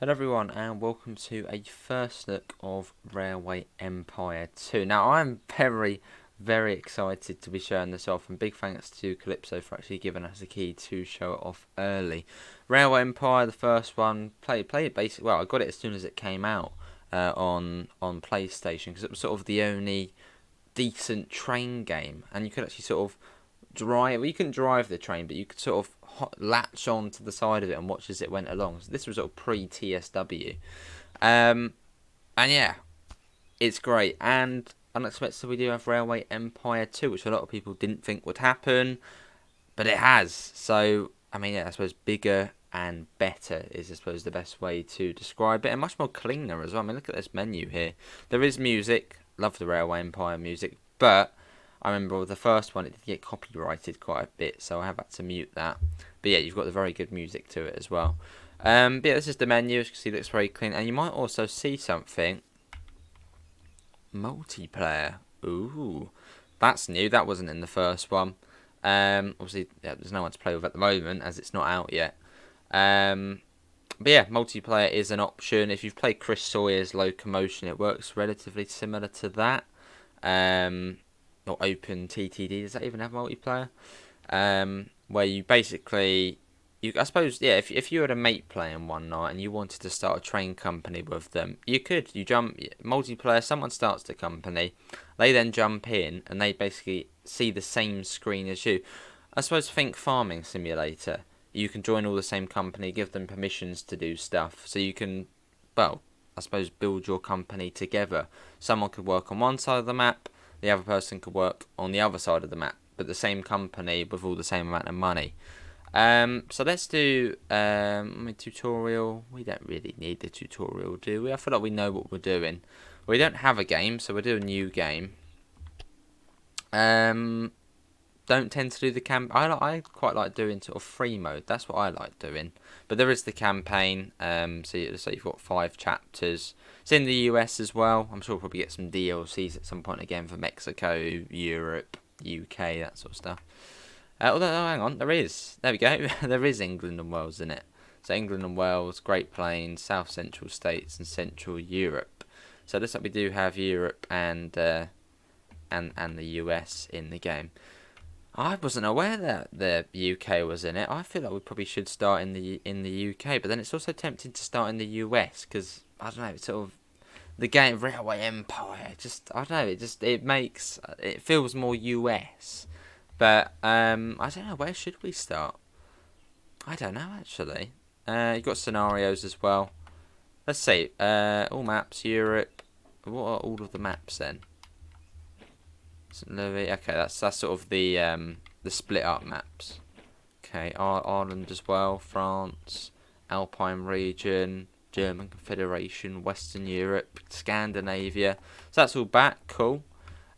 Hello everyone and welcome to a first look of Railway Empire 2. Now I'm very excited to be showing this off, and big thanks to KALYPSO for actually giving us a key to show it off early. Railway Empire, the first one, played it basically, well, I got it as soon as it came out on PlayStation, because it was sort of the only decent train game, and you could actually sort of drive. Well, you couldn't drive the train, but you could sort of latch on to the side of it and watch as it went along. So this was sort of pre-TSW, and yeah, it's great. And unexpectedly, we do have Railway Empire 2, which a lot of people didn't think would happen, but it has. So I mean, yeah, I suppose bigger and better is, I suppose, the best way to describe it, and much more cleaner as well. I mean, look at this menu here. There is music. Love the Railway Empire music, but I remember with the first one, it did get copyrighted quite a bit, so I have had to mute that. But yeah, you've got the very good music to it as well. But yeah, this is the menu. As you can see, it looks very clean. And you might also see something. Multiplayer. Ooh, that's new. That wasn't in the first one. Obviously, yeah, there's no one to play with at the moment, as it's not out yet. But yeah, multiplayer is an option. If you've played Chris Sawyer's Locomotion, it works relatively similar to that. Or Open TTD, does that even have multiplayer? Where you basically, I suppose, yeah, if you had a mate playing one night and you wanted to start a train company with them, you could. You jump, multiplayer, someone starts the company, they then jump in and they basically see the same screen as you. I suppose think Farming Simulator. You can join all the same company, give them permissions to do stuff, so you can, well, I suppose build your company together. Someone could work on one side of the map, the other person could work on the other side of the map, but the same company with all the same amount of money. So let's do tutorial. We don't really need the tutorial, do we? I feel like we know what we're doing. We don't have a game, so we'll do a new game. Don't tend to do the I quite like doing sort of free mode. That's what I like doing. But there is the campaign. So you've got 5 chapters. It's in the US as well. I'm sure we'll probably get some DLCs at some point again for Mexico, Europe, UK, that sort of stuff. Although, oh, hang on, there is. There we go. There is England and Wales in it. So England and Wales, Great Plains, South Central States, and Central Europe. So it looks like we do have Europe and the US in the game. I wasn't aware that the UK was in it. I feel like we probably should start in the UK, but then it's also tempting to start in the US because I don't know. It's sort of the game Railway Empire. Just I don't know. It feels more US. But I don't know. Where should we start? I don't know actually. You've got scenarios as well. Let's see. All maps, Europe. What are all of the maps then? St. Louis. Okay, that's sort of the split up maps. Okay, Ireland as well, France, Alpine region, German Confederation, Western Europe, Scandinavia. So that's all back. Cool.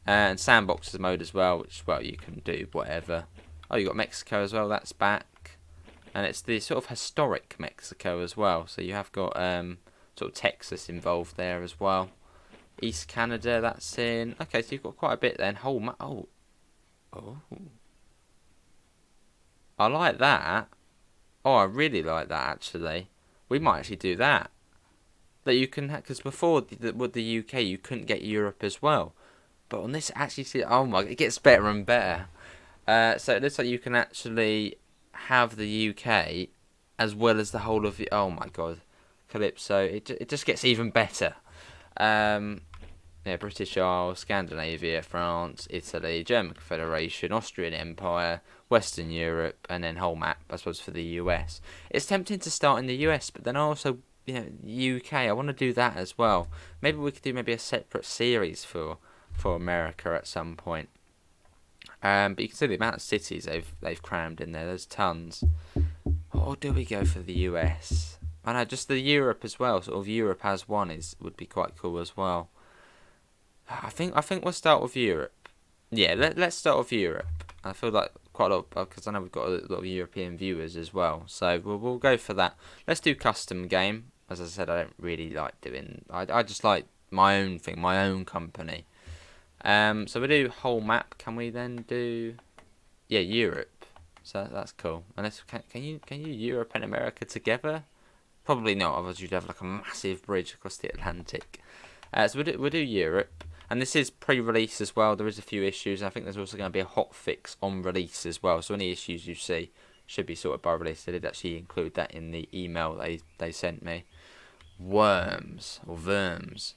And sandboxes mode as well, which, well, you can do whatever. Oh, you got Mexico as well. That's back, and it's the sort of historic Mexico as well. So you have got sort of Texas involved there as well. East Canada, that's in. Okay, so you've got quite a bit then. Oh. I like that. Oh, I really like that actually. We might actually do that. That you can, because before with the UK you couldn't get Europe as well. But on this, actually, see, oh my, it gets better and better. So it looks like you can actually have the UK as well as the whole of the. Oh my god, KALYPSO. It just gets even better. Yeah, British Isles, Scandinavia, France, Italy, German Confederation, Austrian Empire, Western Europe, and then whole map, I suppose, for the US. It's tempting to start in the US, but then also, UK. I want to do that as well. Maybe we could do maybe a separate series for America at some point. But you can see the amount of cities they've crammed in there. There's tons. Or do we go for the US? I know, just the Europe as well. Sort of Europe as one would be quite cool as well. I think we'll start with Europe. Yeah, let's start with Europe. I feel like quite a lot, because I know we've got a lot of European viewers as well. So we'll go for that. Let's do custom game. As I said, I don't really like doing. I just like my own thing, my own company. So we do whole map. Can we then do? Yeah, Europe. So that's cool. Unless can you Europe and America together? Probably not, otherwise you'd have like a massive bridge across the Atlantic. So we'll do Europe. And this is pre-release as well. There is a few issues. I think there's also going to be a hot fix on release as well. So any issues you see should be sorted by release. They did actually include that in the email they sent me. Worms or verms.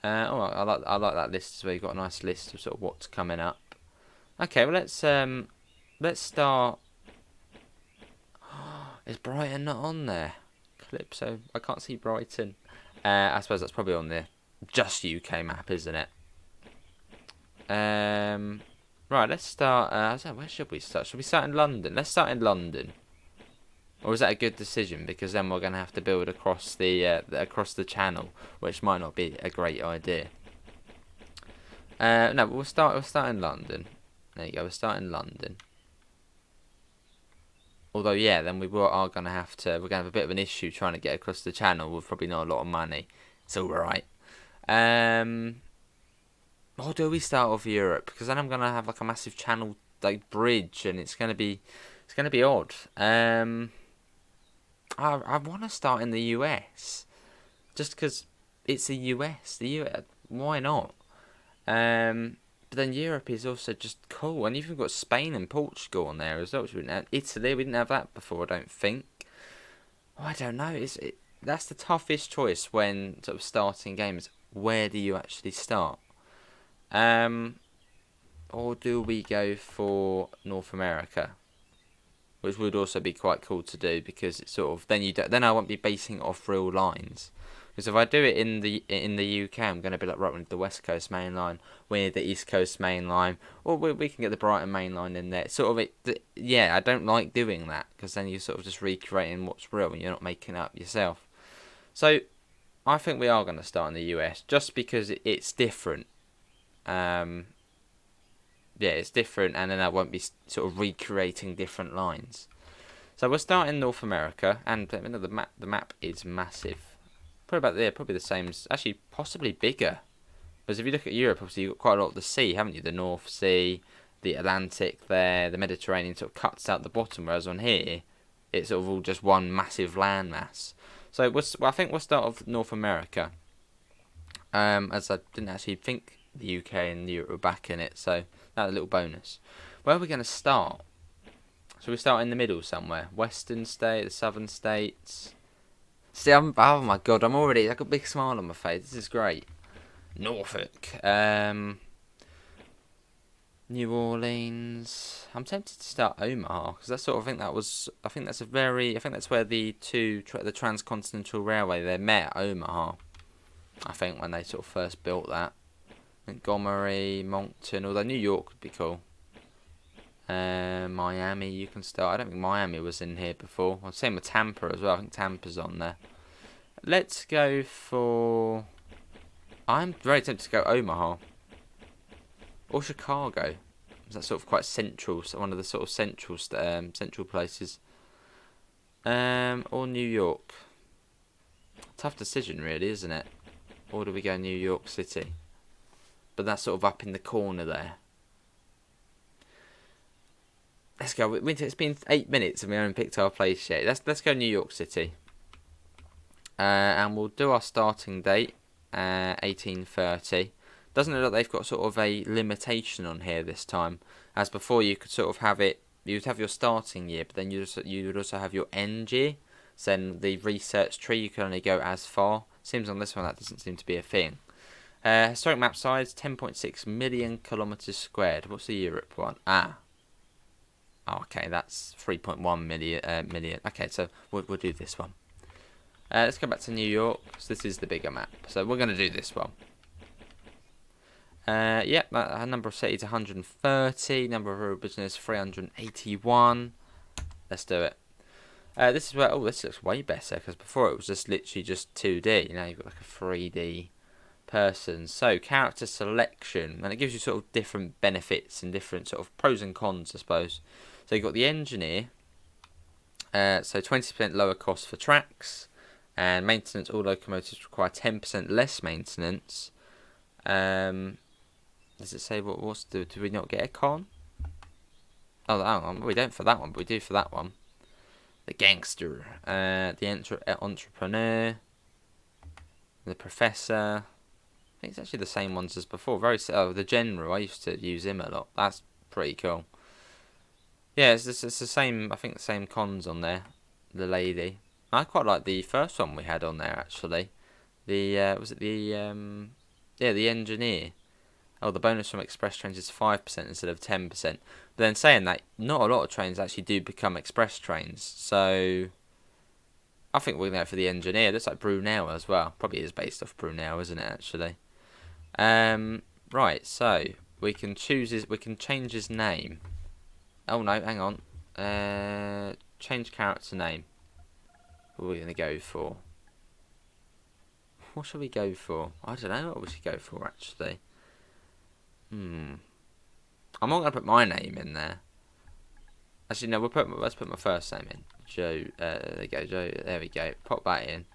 I like that list as well. You've got a nice list of sort of what's coming up. Okay, well let's start. Is Brighton not on there? KALYPSO. I can't see Brighton. I suppose that's probably on the just UK map, isn't it? Right, let's start. Where should we start? Should we start in London? Let's start in London. Or is that a good decision? Because then we're going to have to build across the channel, which might not be a great idea. No, we'll start in London. There you go. We'll start in London. Although, yeah, then we're going to have a bit of an issue trying to get across the channel with probably not a lot of money. It's all right. Or do we start off Europe? Because then I'm going to have like a massive channel like bridge, and it's going to be odd. I want to start in the US, just because it's the US. Why not? But then Europe is also just cool, and you've even got Spain and Portugal on there as well. Which we didn't have. Italy, we didn't have that before, I don't think. Oh, I don't know. That's the toughest choice when sort of starting games. Where do you actually start? Or do we go for North America? Which would also be quite cool to do, because it's sort of then I won't be basing it off real lines. Because if I do it in the UK, I'm going to be like, right, we need the West Coast main line, we need the East Coast main line, or we can get the Brighton main line in there. I don't like doing that, because then you're sort of just recreating what's real and you're not making it up yourself. So I think we are going to start in the US, just because it's different. It's different, and then I won't be sort of recreating different lines. So we'll start in North America, and the map is massive. Probably the same, actually possibly bigger. Because if you look at Europe, obviously you've got quite a lot of the sea, haven't you? The North Sea, the Atlantic there, the Mediterranean sort of cuts out the bottom, whereas on here, it's sort of all just one massive landmass. So I think we'll start off North America. As I didn't actually think the UK and Europe were back in it, so that's a little bonus. Where are we going to start? So we start in the middle somewhere. Western state, the southern states. See, oh my god, I've got a big smile on my face. This is great. Norfolk. New Orleans. I'm tempted to start Omaha, because that's where the Transcontinental Railway, they met at Omaha. I think when they sort of first built that. Montgomery, Moncton, although New York would be cool. Miami, you can start. I don't think Miami was in here before. Well, same with Tampa as well. I think Tampa's on there. Let's go for... I'm very tempted to go Omaha. Or Chicago. That's sort of quite central. So one of the sort of central places. Or New York. Tough decision, really, isn't it? Or do we go New York City? But that's sort of up in the corner there. Let's go. It's been 8 minutes and we haven't picked our place yet. Let's go New York City. And we'll do our starting date, 1830. Doesn't look like they've got sort of a limitation on here this time. As before, you could sort of have it. You'd have your starting year, but then you would also have your end year. So then the research tree, you can only go as far. Seems on this one that doesn't seem to be a thing. Historic map size, 10.6 million kilometres squared. What's the Europe one? Okay, that's 3.1 million. Okay, so we'll do this one. Let's go back to New York. So this is the bigger map. So we're going to do this one. Number of cities 130. Number of rural business 381. Let's do it. This is where this looks way better, because before it was just literally just 2D. Now you've got like a 3D person. So character selection, and it gives you sort of different benefits and different sort of pros and cons, I suppose. So you've got the engineer. So 20% lower cost for tracks, and maintenance. All locomotives require 10% less maintenance. Does it say do we not get a con? We don't for that one, but we do for that one. the gangster, the entrepreneur, the professor. I think it's actually the same ones as before. The general. I used to use him a lot. That's pretty cool. Yeah, it's the same. I think the same cons on there. The lady. I quite like the first one we had on there actually. The was it the engineer. Oh, the bonus from express trains is 5% instead of 10%. But then saying that, not a lot of trains actually do become express trains. So I think we're going to go for the engineer. Looks like Brunel as well. Probably is based off Brunel, isn't it? Actually. Right. So we can we can change his name. Oh no, hang on. Change character name. What are we going to go for? What should we go for? I don't know what we should go for actually. I'm not going to put my name in there. Actually, no, let's put my first name in. Joe, there we go, Joe, there we go. Pop that in.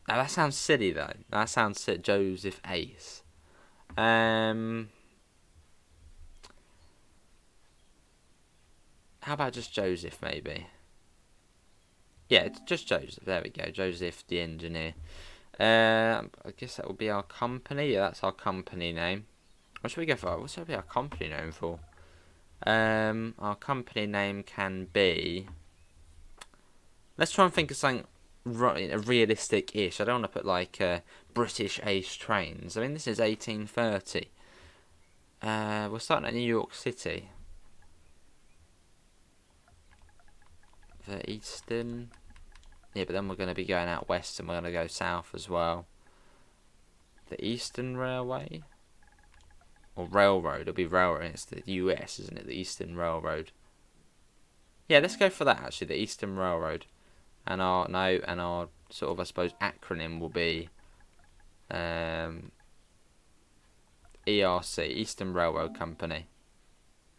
Now, that sounds silly, though. That sounds silly. Joseph Ace. How about just Joseph, maybe? Yeah, just Joseph. There we go. Joseph, the engineer. I guess that would be our company. Yeah, that's our company name. What should we go for? What should be our company name for? Our company name can be. Let's try and think of something realistic-ish. I don't want to put like British Ace Trains. I mean, this is 1830. We're starting at New York City. The Eastern. Yeah, but then we're going to be going out west and we're going to go south as well. The Eastern Railway? Or Railroad. It'll be Railroad. It's the US, isn't it? The Eastern Railroad. Yeah, let's go for that actually. The Eastern Railroad. And our sort of, I suppose, acronym will be ERC, Eastern Railroad Company.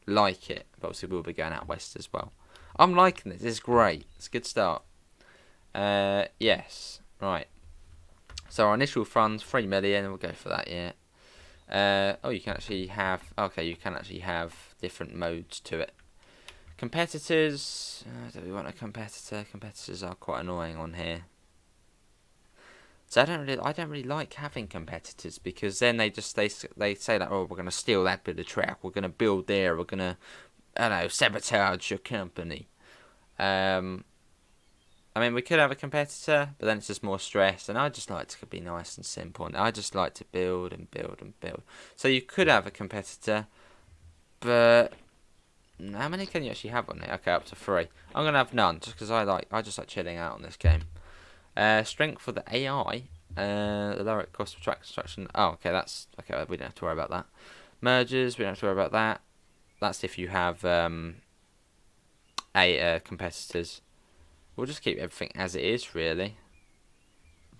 Like it. But obviously we'll be going out west as well. I'm liking this. This is great. It's a good start. Yes. Right. So our initial funds, 3 million. We'll go for that, yeah. You can actually have. Okay, you can actually have different modes to it. Competitors. Do we want a competitor? Competitors are quite annoying on here. So I don't really like having competitors because then they say that, oh, we're gonna steal that bit of track. We're gonna build there. We're gonna, I don't know, sabotage your company. I mean, we could have a competitor, but then it's just more stress, and I just like to be nice and simple, and I just like to build and build and build. So you could have a competitor, but how many can you actually have on it? Okay, up to 3. I'm gonna have none, just because I just like chilling out on this game. Strength for the AI, the lower cost of track construction. Oh, okay, that's okay. We don't have to worry about that. Mergers, we don't have to worry about that. That's if you have competitors. We'll just keep everything as it is, really.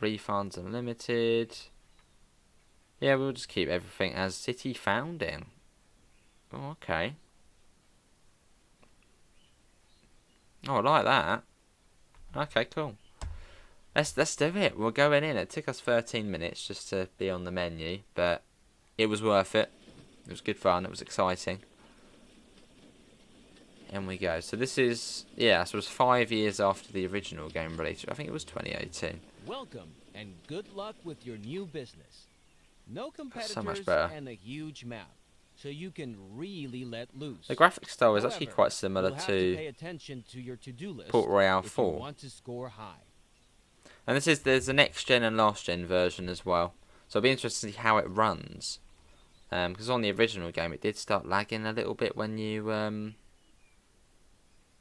Refunds unlimited. Yeah, we'll just keep everything as city founding. Oh, okay. Oh, I like that. Okay, cool. Let's do it. We're going in. It took us 13 minutes just to be on the menu, but it was worth it. It was good fun. It was exciting. And we go. So this is, so it was 5 years after the original game release. I think it was 2018. Welcome and good luck with your new business. No competitors So much better. And a huge map, so you can really let loose. The graphic style is actually However, quite similar you'll have to pay attention to your to-do list Port Royale if 4. You want to score high. And there's the next gen and last gen version as well. So it'll be interesting to see how it runs. Because on the original game it did start lagging a little bit when you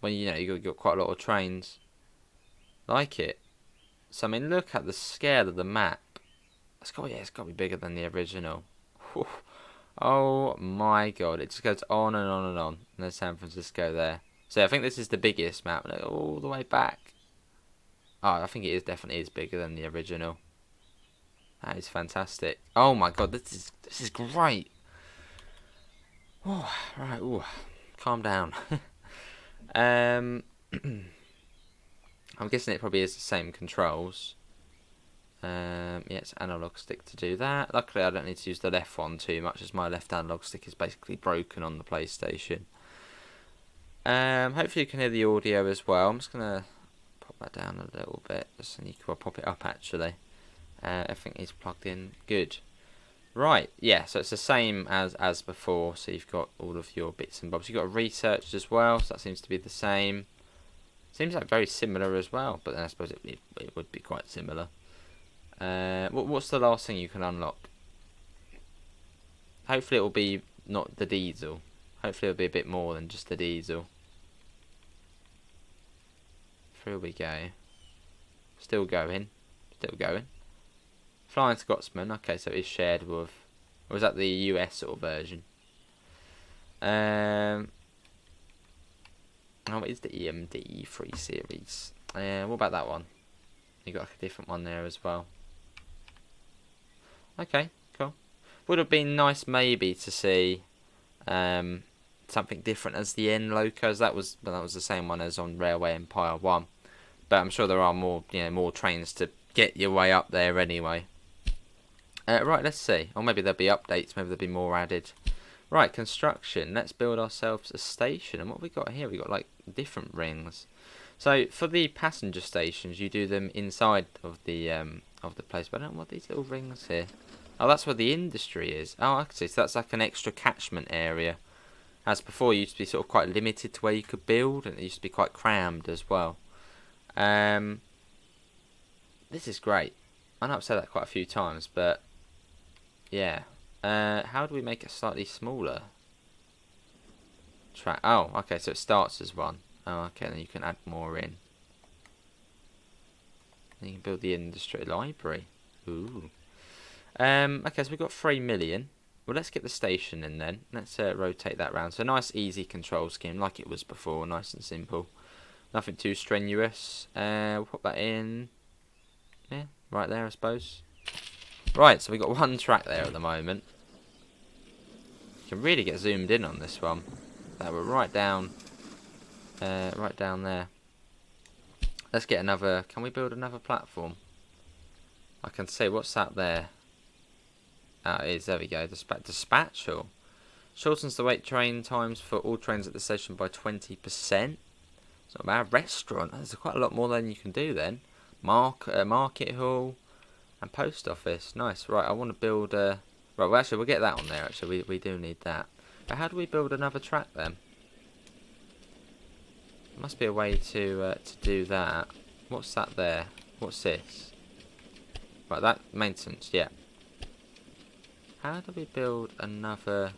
you got quite a lot of trains. Like it. So I mean, look at the scale of the map. It's got to be bigger than the original. Oh my god, it just goes on and on and on. And there's San Francisco there. So I think this is the biggest map, all the way back. Oh, I think it definitely is bigger than the original. That is fantastic. Oh my god, this is great. Oh, right, ooh, calm down. I'm guessing it probably is the same controls. It's analog stick to do that. Luckily, I don't need to use the left one too much, as my left analog stick is basically broken on the PlayStation. Hopefully you can hear the audio as well. I'm just gonna pop that down a little bit, just so you can pop it up actually. Everything is plugged in. Good. Right, yeah, so it's the same as before. So you've got all of your bits and bobs. You've got research as well, so that seems to be the same. Seems like very similar as well, but then I suppose it would be quite similar. What's the last thing you can unlock? Hopefully it will be not the diesel. Hopefully it'll be a bit more than just the diesel. Through we go. Still going. Still going. Flying Scotsman. Okay, so it is shared with... Or was that the US sort of version? Oh, it's the EMD 3 series. What about that one? You got like a different one there as well. Okay, cool. Would have been nice maybe to see something different as the N locos. That was the same one as on Railway Empire 1. But I'm sure there are more more trains to get your way up there anyway. Right, let's see. Or maybe there'll be updates. Maybe there'll be more added. Right, construction. Let's build ourselves a station. And what have we got here? We got like different rings. So for the passenger stations, you do them inside of the place. But I don't know what these little rings here. Oh, that's where the industry is. Oh, I can see. So that's like an extra catchment area. As before, you used to be sort of quite limited to where you could build, and it used to be quite crammed as well. This is great. I know I've said that quite a few times, but yeah. How do we make it slightly smaller? Track. Oh, okay. So it starts as one. Oh, okay. Then you can add more in. And you can build the industry library. Ooh. Okay, so we've got 3 million. Well, let's get the station in then. Let's rotate that round. So nice, easy control scheme, like it was before. Nice and simple. Nothing too strenuous. We'll pop that in. Yeah, right there, I suppose. Right, so we've got one track there at the moment. You can really get zoomed in on this one. That we're right down there. Let's get another. Can we build another platform? I can see what's that there. Ah, it is. There we go. Dispatcher. Shortens the wait train times for all trains at the station by 20%. It's not a bad. Restaurant. There's quite a lot more than you can do then. Market hall and post office. Nice. Right, I want to build a... Right, well actually we'll get that on there actually. We do need that. But how do we build another track then? There must be a way to do that. What's that there? What's this? Right, that maintenance, yeah. How do we build another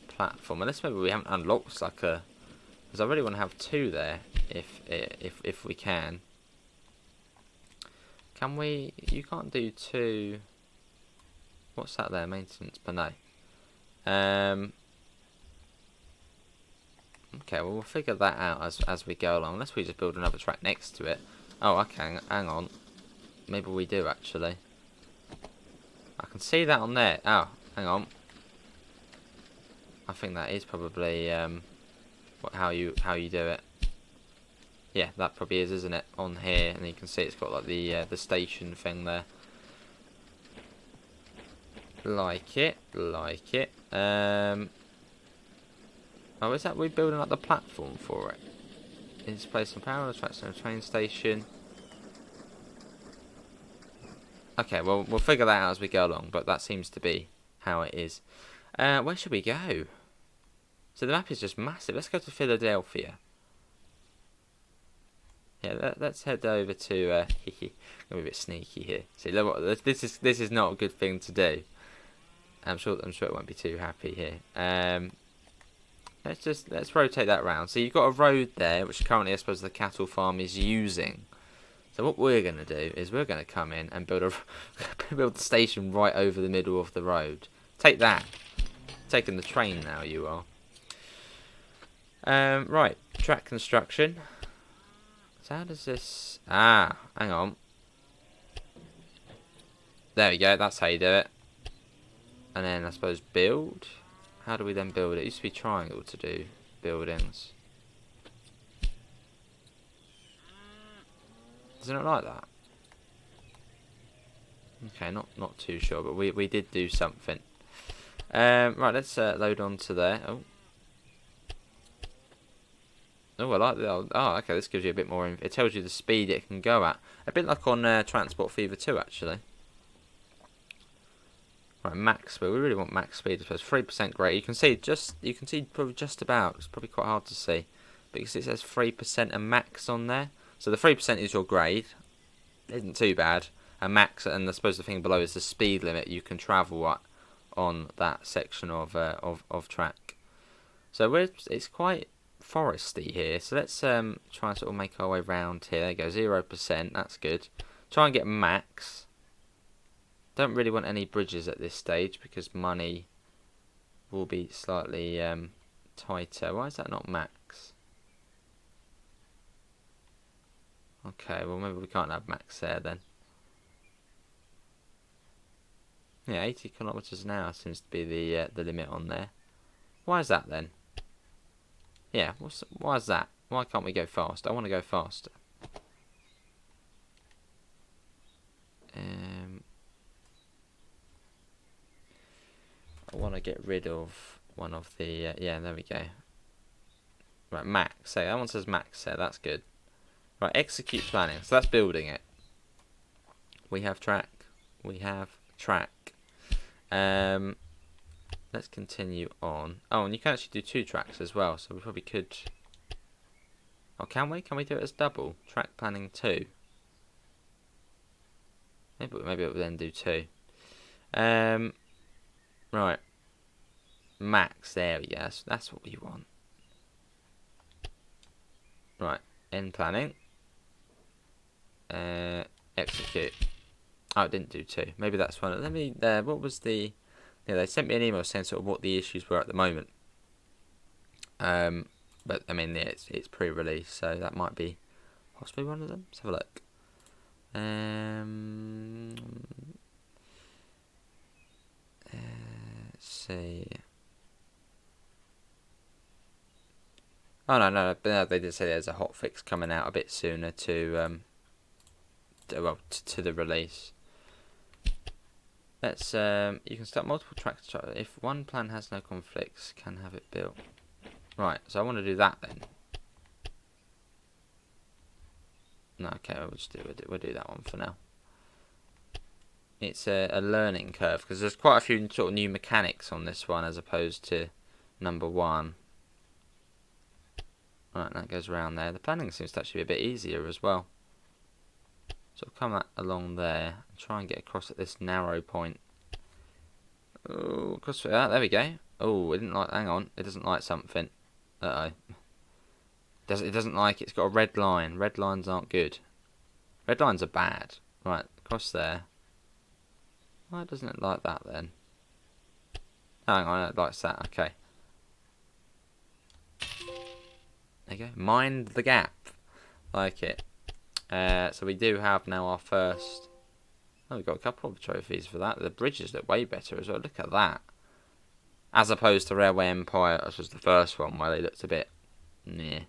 platform? Unless maybe we haven't unlocked like a... Because I really want to have 2 there, if we can. Can we... You can't do 2... What's that there? Maintenance, but no. Okay, well we'll figure that out as we go along. Unless we just build another track next to it. Oh, okay, hang on. Maybe we do actually. I can see that on there. Oh, hang on. I think that is probably how you do it. Yeah, that probably is, isn't it? On here, and you can see it's got like the station thing there. Like it. Oh, is that we're building up the platform for it? Is place some power tracks on a train station. Okay, well we'll figure that out as we go along, but that seems to be how it is. Where should we go? So the map is just massive. Let's go to Philadelphia. Yeah, let's head over to. I'm a bit sneaky here. See, look, this is not a good thing to do. I'm sure it won't be too happy here. Let's rotate that round. So you've got a road there, which currently I suppose the cattle farm is using. So what we're going to do is we're going to come in and build the station right over the middle of the road. Take that. Taking the train now, you are. Right, track construction. So how does this... Ah, hang on. There we go, that's how you do it. And then I suppose build. How do we then build it? It used to be triangle to do buildings. Does it not like that? Okay, not too sure, but we did do something. Right, let's load on to there. Oh. Oh, I like the old... Oh, okay, this gives you a bit more... It tells you the speed it can go at. A bit like on Transport Fever 2, actually. Right, max speed. We really want max speed. I suppose 3% grade. You can see probably just about. It's probably quite hard to see, because it says 3% and max on there. So the 3% is your grade. Isn't too bad. And max, and I suppose the thing below is the speed limit you can travel at on that section of track. So it's quite foresty here. So let's try and sort of make our way round here. There you go, 0%. That's good. Try and get max. Don't really want any bridges at this stage because money will be slightly tighter. Why is that not max? Okay, well maybe we can't have max there then. Yeah, 80 kilometers an hour seems to be the limit on there. Why is that then? Yeah, why is that? Why can't we go fast? I want to go faster. I want to get rid of one of the... yeah, there we go. Right, max. So that one says max there. That's good. Right, execute planning. So that's building it. We have track. We have track. Let's continue on. Oh, and you can actually do 2 tracks as well. So we probably could... Oh, can we? Can we do it as double? Track planning 2. Maybe it will then do 2. Right. Max, there we go. That's what we want. Right. End planning. Execute. Oh, it didn't do 2. Maybe that's one. Let me... what was the... Yeah, they sent me an email saying sort of what the issues were at the moment. But, I mean, yeah, it's pre-release, so that might be possibly one of them. Let's have a look. Let's see. Oh, no, they did say there's a hotfix coming out a bit sooner to the release. Let's you can start multiple tracks. If one plan has no conflicts, can have it built. Right, so I want to do that then. No, okay, we'll do that one for now. It's a learning curve because there's quite a few sort of new mechanics on this one as opposed to number 1. Right, that goes around there. The planning seems to actually be a bit easier as well. So I'll come along there and try and get across at this narrow point. Oh, across that. There we go. Oh, it didn't like. Hang on, it doesn't like something. Uh oh. It doesn't like. It's got a red line. Red lines aren't good. Red lines are bad. Right, across there. Why doesn't it like that then? Hang on, it likes that. Okay. There you go. Mind the gap. Like it. So we do have now our first... Oh, we've got a couple of trophies for that. The bridges look way better as well. Look at that. As opposed to Railway Empire, which was the first one, where they looked a bit... Meh.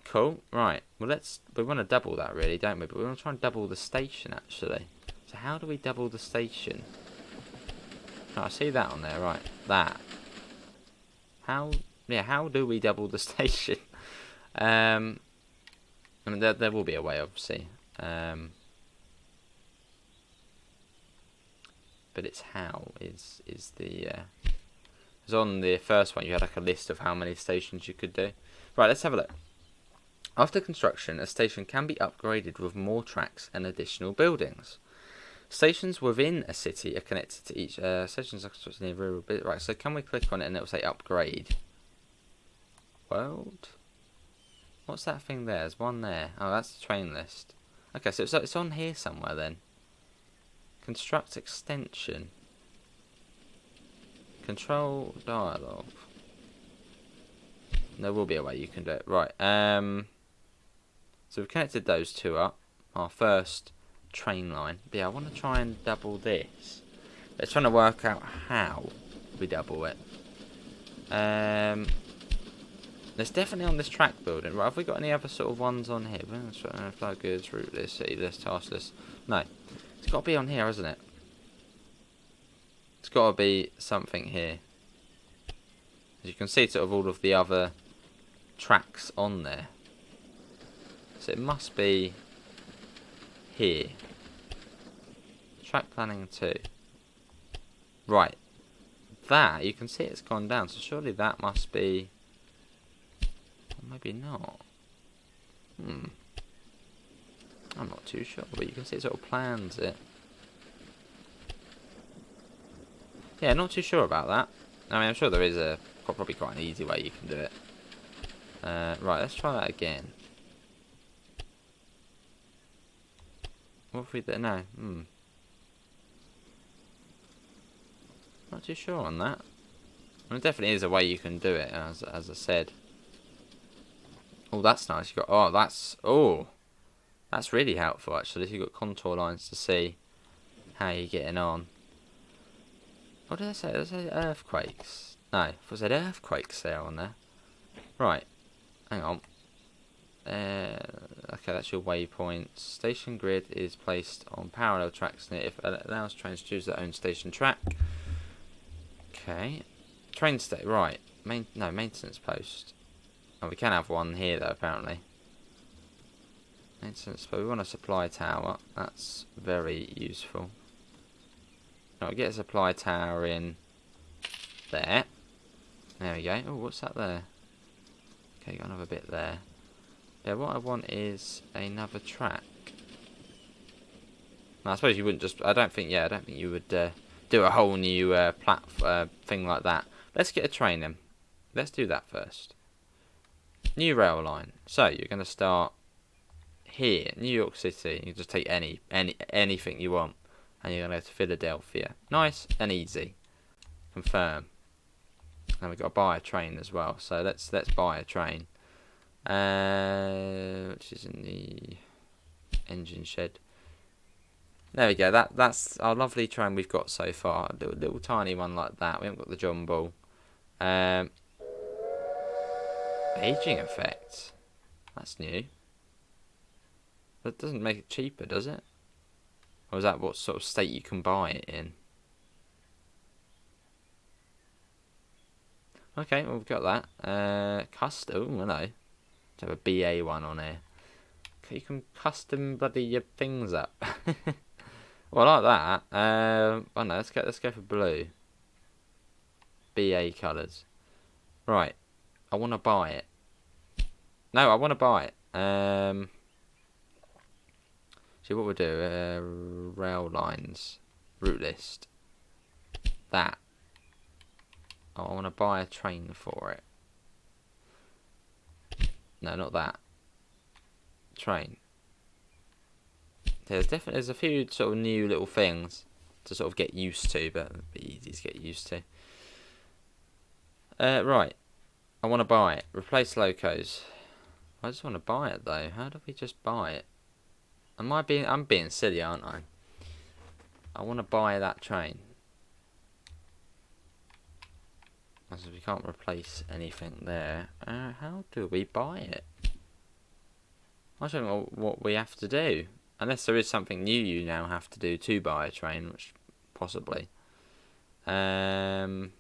Cool. Right. Well, we want to double that, really, don't we? But we want to try and double the station, actually. So how do we double the station? Oh, I see that on there. Right. That. How... Yeah, how do we double the station? I mean, there will be a way, obviously. But it's how is the... Because on the first one, you had like a list of how many stations you could do. Right, let's have a look. After construction, a station can be upgraded with more tracks and additional buildings. Stations within a city are connected to each... stations are constructed near rural bit. Right, so can we click on it and it will say upgrade? World? What's that thing there? There's one there. Oh, that's the train list. Okay, so it's on here somewhere then. Construct extension. Control dialogue. There will be a way you can do it. Right. So we've connected those two up. Our first train line. But yeah, I want to try and double this. Let's trying to work out how we double it. There's definitely on this track building. Right, have we got any other sort of ones on here? Flow goods, route list, city list, task list. No. It's got to be on here, hasn't it? It's got to be something here. As you can see, sort of all of the other tracks on there. So it must be here. Track planning 2. Right. That, you can see it's gone down, so surely that must be... Or maybe not. I'm not too sure, but you can see it sort of plans it. Yeah, not too sure about that. I mean, I'm sure there is probably quite an easy way you can do it. Right, let's try that again. What if we do? No. Not too sure on that. There definitely is a way you can do it, as I said. Oh, that's nice. You got that's really helpful actually. You've got contour lines to see how you're getting on. What did I say? Did I say earthquakes? No, I thought I said earthquakes there on there. Right, hang on. Okay, that's your waypoint. Station grid is placed on parallel tracks and it allows trains to choose their own station track. Okay. Train state, right. Maintenance post. Oh, we can have one here though, apparently. Maintenance, but we want a supply tower. That's very useful. Right, we get a supply tower in there. There we go. Oh, what's that there? Okay, got another bit there. Yeah, what I want is another track. Now, I suppose you wouldn't just... I don't think you would do a whole new thing like that. Let's get a train in. Let's do that first. New rail line. So, you're going to start here, New York City. You can just take anything you want. And you're going to go to Philadelphia. Nice and easy. Confirm. And we've got to buy a train as well. So, let's buy a train. Which is in the engine shed. There we go. That's our lovely train we've got so far. A little tiny one like that. We haven't got the jumbo. Aging effect. That's new. That doesn't make it cheaper, does it? Or is that what sort of state you can buy it in? Okay, well, we've got that. Custom, I know. To have a BA one on here. Okay, you can custom bloody your things up. Well, I like that. Oh no, let's go for blue. BA colours. Right. I want to buy it. No, I want to buy it. See what we'll do. Rail lines. Route list. That. Oh, I want to buy a train for it. No, not that. Train. There's a few sort of new little things to sort of get used to, but it'd be easy to get used to. Right. I want to buy it. Replace locos. I just want to buy it though. How do we just buy it? I'm being silly, aren't I? I want to buy that train. As we can't replace anything there. How do we buy it? I don't know what we have to do. Unless there is something new you now have to do to buy a train, which possibly. Let's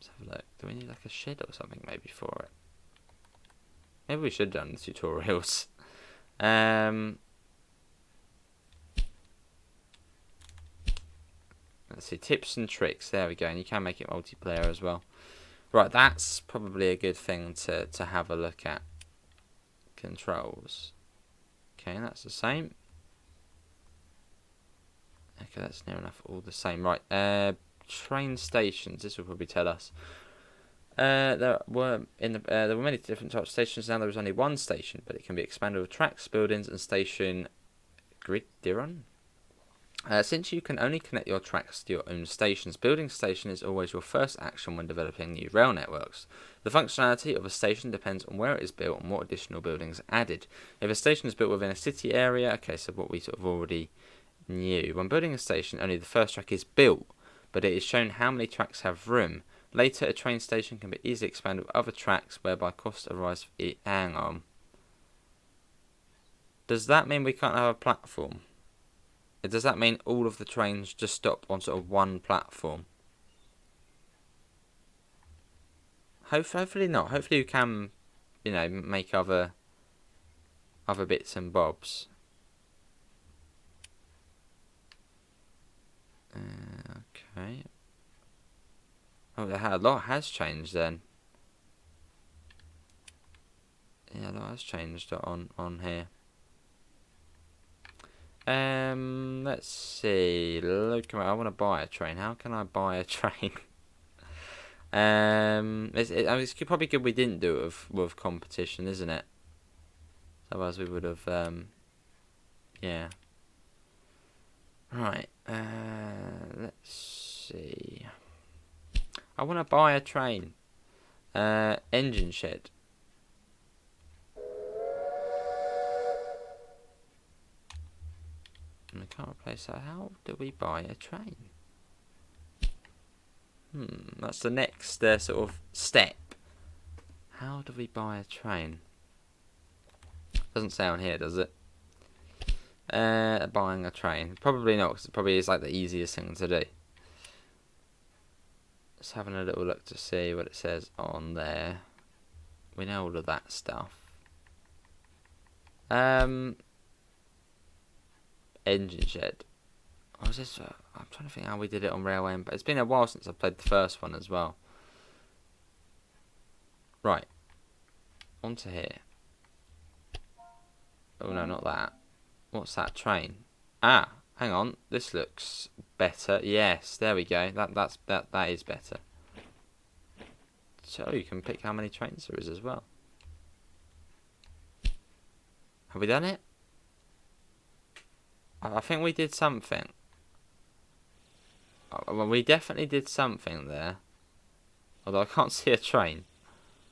have a look. Do we need like a shed or something maybe for it? Maybe we should have done the tutorials. Let's see, tips and tricks. There we go, and you can make it multiplayer as well. Right, that's probably a good thing to have a look at. Controls. Okay, that's the same. Okay, that's near enough all the same. Right, train stations. This will probably tell us. There were many different types of stations. Now there is only one station, but it can be expanded with tracks, buildings, and station grid. Since you can only connect your tracks to your own stations, building a station is always your first action when developing new rail networks. The functionality of a station depends on where it is built and what additional buildings are added. If a station is built within a city area, okay, so what we sort of already knew. When building a station, only the first track is built, but it is shown how many tracks have room. Later, a train station can be easily expanded with other tracks, whereby costs arise. Hang on. Does that mean we can't have a platform? Does that mean all of the trains just stop on sort of one platform? Hopefully not. Hopefully we can, you know, make other bits and bobs. Okay. Oh, a lot has changed then. Yeah, a lot has changed on here. Let's see. Look, I want to buy a train. How can I buy a train? It's probably good we didn't do it with competition, isn't it? Otherwise we would have, yeah. Right. Let's see. I want to buy a train. Engine shed. And I can't replace that. How do we buy a train? That's the next sort of step. How do we buy a train? Doesn't say on here, does it? Buying a train. Probably not, because it probably is like the easiest thing to do. Just having a little look to see what it says on there. We know all of that stuff. Engine shed. Or was this? I'm trying to think how we did it on Railway, but it's been a while since I played the first one as well. Right. Onto here. Oh no, not that. What's that? Train. Ah, hang on. This looks better. Yes, there we go. That is better. So you can pick how many trains there is as well. Have we done it? I think we did something. Well, we definitely did something there. Although I can't see a train.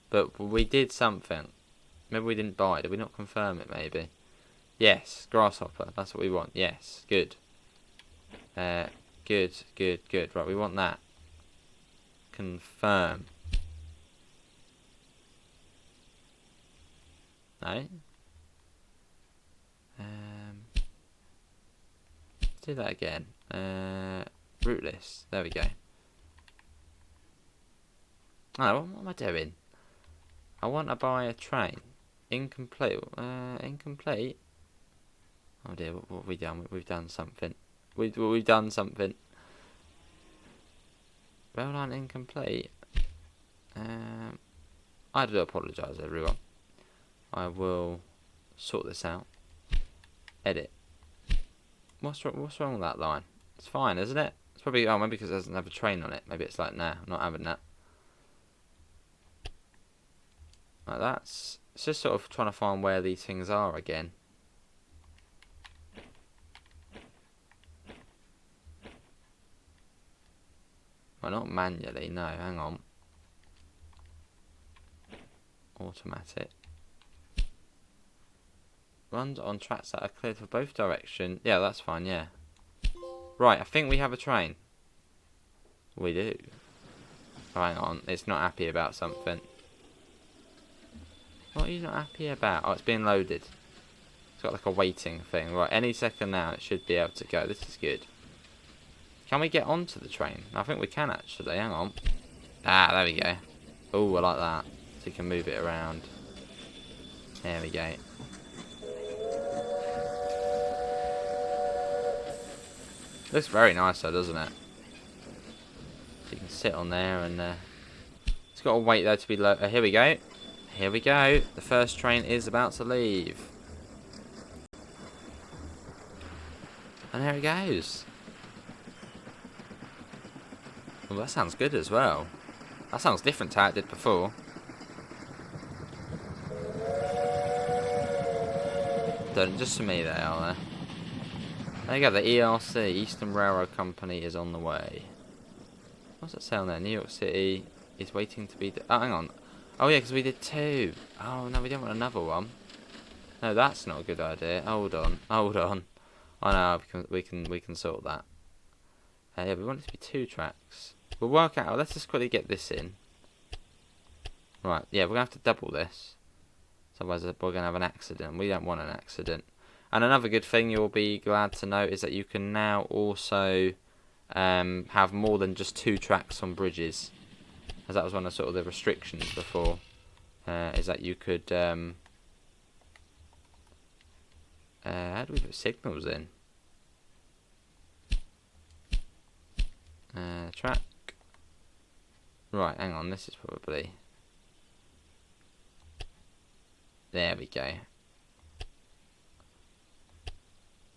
But we did something. Maybe we didn't buy it. Did we not confirm it, maybe? Yes, grasshopper. That's what we want. Yes, good. Good. Right, we want that. Confirm. No? Let's do that again. Route list. There we go. Oh, what am I doing? I want to buy a train. Incomplete. Incomplete. Oh dear, what have we done? We've done something. We've done something. Rail line incomplete. I do apologise, everyone. I will sort this out. Edit. What's wrong with that line? It's fine, isn't it? It's probably maybe because it doesn't have a train on it. Maybe it's like, nah, I'm not having that. Like it's just sort of trying to find where these things are again. Well, not manually, no, hang on. Automatic. Runs on tracks that are cleared for both directions. Yeah, that's fine, yeah. Right, I think we have a train. We do. Oh, hang on, it's not happy about something. What are you not happy about? Oh, it's being loaded. It's got like a waiting thing. Right, any second now it should be able to go. This is good. Can we get onto the train? I think we can actually. Hang on. Ah, there we go. Oh, I like that. So you can move it around. There we go. Looks very nice though, doesn't it? So you can sit on there and it's got to wait though to be low. Here we go. Here we go. The first train is about to leave. And there it goes. Well, that sounds good as well. That sounds different to how it did before. Just for me they are there. There you go, the ERC, Eastern Railroad Company, is on the way. What's it say on there? New York City is waiting to be... Oh, hang on. Oh, yeah, because we did 2. Oh, no, we don't want another one. No, that's not a good idea. Hold on. Oh, no, we can sort that. Yeah, we want it to be 2 tracks. We'll work out... Let's just quickly get this in. Right, yeah, we're going to have to double this. Otherwise, we're going to have an accident. We don't want an accident. And another good thing you'll be glad to know is that you can now also have more than just 2 tracks on bridges. as that was one of sort of the restrictions before, is that you could, how do we put signals in? Track. Right, hang on, this is probably... There we go.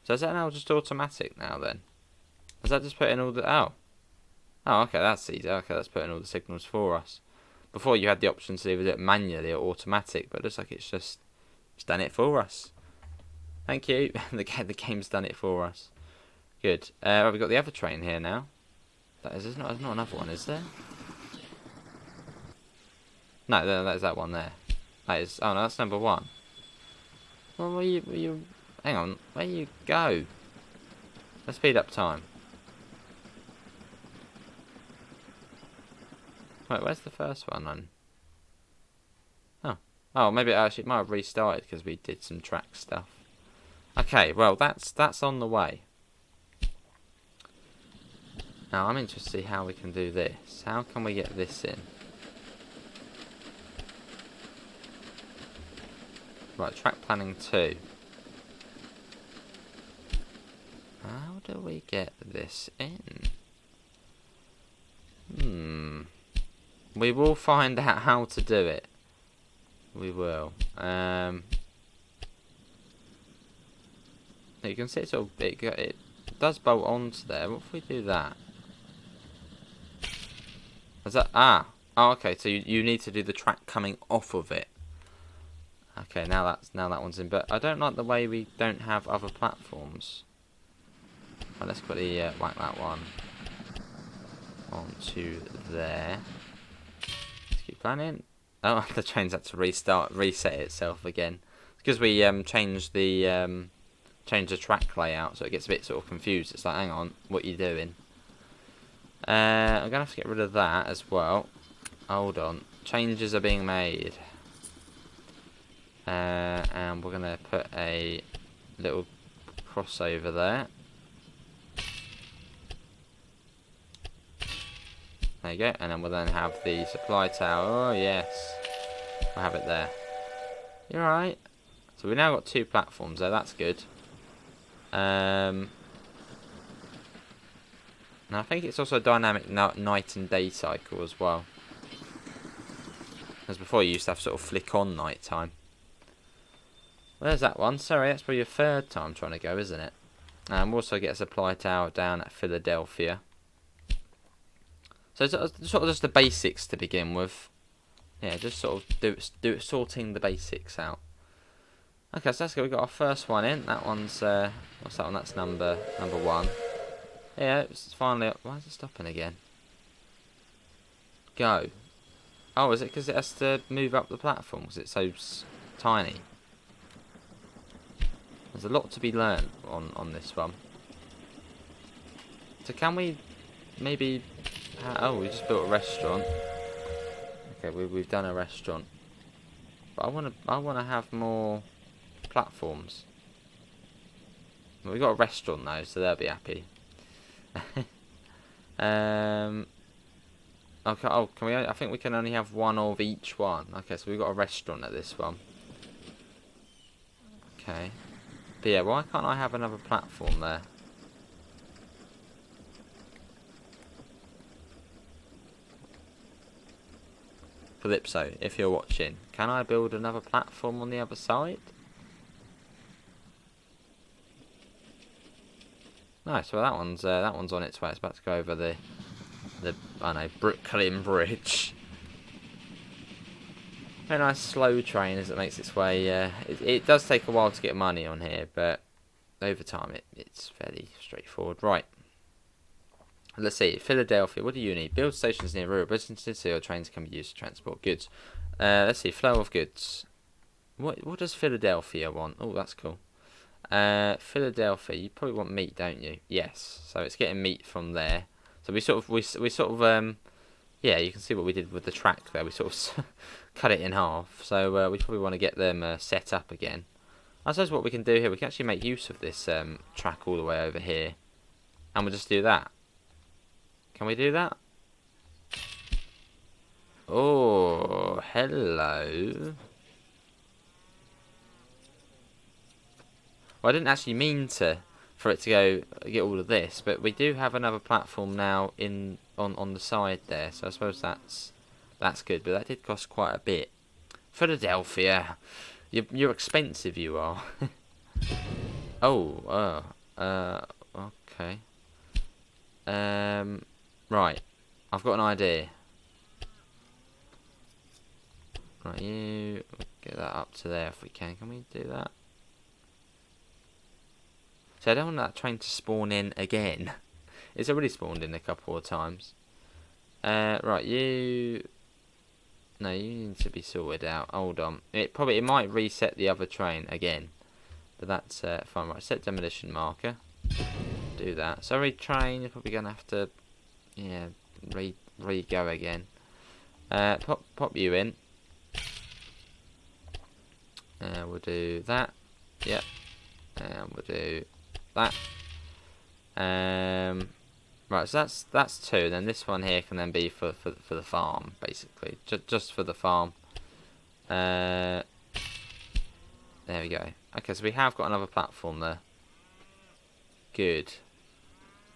So is that now just automatic now then? Is that just putting all the... Oh. Oh, okay, that's easy. Okay, that's putting all the signals for us. Before you had the option to either do it manually or automatic, but it looks like it's just done it for us. Thank you. The game's done it for us. Good. Right, we've got the other train here now. There's not another one, is there? No, there's that one there. That is... Oh, no, that's number 1. Well, where you... Hang on. Where you go? Let's speed up time. Wait, where's the first one then? Oh. Oh, maybe it might have restarted because we did some track stuff. Okay, well, that's on the way. Now, I'm interested to see how we can do this. How can we get this in? Right, track planning 2. How do we get this in? We will find out how to do it. We will. You can see it's sort of it does bolt onto there. What if we do that? Is that oh, okay. So you need to do the track coming off of it. Okay, now that one's in. But I don't like the way we don't have other platforms. Right, let's quickly whack that one onto there. Let's keep planning. Oh, the train's had to reset itself again. It's because we changed the track layout, so it gets a bit sort of confused. It's like, hang on, what are you doing? I'm gonna have to get rid of that as well. Hold on, changes are being made, and we're gonna put a little crossover there. There you go, and then we'll then have the supply tower. Oh yes, we'll have it there. You're right. So we've now got 2 platforms there. That's good. Now I think it's also a dynamic night and day cycle as well. As before, you used to have to sort of flick on night time. Where's that one? Sorry, that's probably your 3rd time trying to go, isn't it? And we'll also get a supply tower down at Philadelphia. So it's sort of just the basics to begin with. Yeah, just sort of sorting the basics out. Okay, so that's good. We've got our first one in. That one's what's that one? That's number 1. Yeah, it's finally up. Why is it stopping again? Go. Oh, is it because it has to move up the platform? Because it's so tiny. There's a lot to be learned on this one. So can we maybe... Oh, we just built a restaurant. Okay, we've done a restaurant. But I wanna have more platforms. Well, we got a restaurant though, so they'll be happy. Okay. Oh, can we? I think we can only have one of each one. Okay, so we've got a restaurant at this one. Okay. But yeah, why can't I have another platform there? KALYPSO, if you're watching, can I build another platform on the other side? Nice. Well, that one's on its way. It's about to go over the I know, Brooklyn Bridge. Very nice slow train as it makes its way. It does take a while to get money on here, but over time it's fairly straightforward. Right. Let's see. Philadelphia. What do you need? Build stations near rural businesses so your trains can be used to transport goods. Let's see. Flow of goods. What does Philadelphia want? Oh, that's cool. Philadelphia. You probably want meat, don't you? Yes. So it's getting meat from there. So we sort of yeah, you can see what we did with the track there. We sort of cut it in half. So we probably want to get them set up again. I suppose what we can do here, we can actually make use of this track all the way over here, and we'll just do that. Can we do that? Oh, hello. Well, I didn't actually mean for it to go get all of this, but we do have another platform now on the side there, so I suppose that's good. But that did cost quite a bit. Philadelphia, you're expensive, you are. Oh, okay. Right, I've got an idea. Right, you get that up to there if we can. Can we do that? So I don't want that train to spawn in again. It's already spawned in a couple of times. Right, you. No, you need to be sorted out. Hold on. It might reset the other train again, but that's fine. Right, set demolition marker. Do that. Sorry, train. You're probably gonna have to, yeah, re-go again. Pop you in. We'll do that. Yep. And we'll do that. Right, so that's two. Then this one here can then be for the farm, basically, just for the farm. There we go. Okay, so we have got another platform there. Good.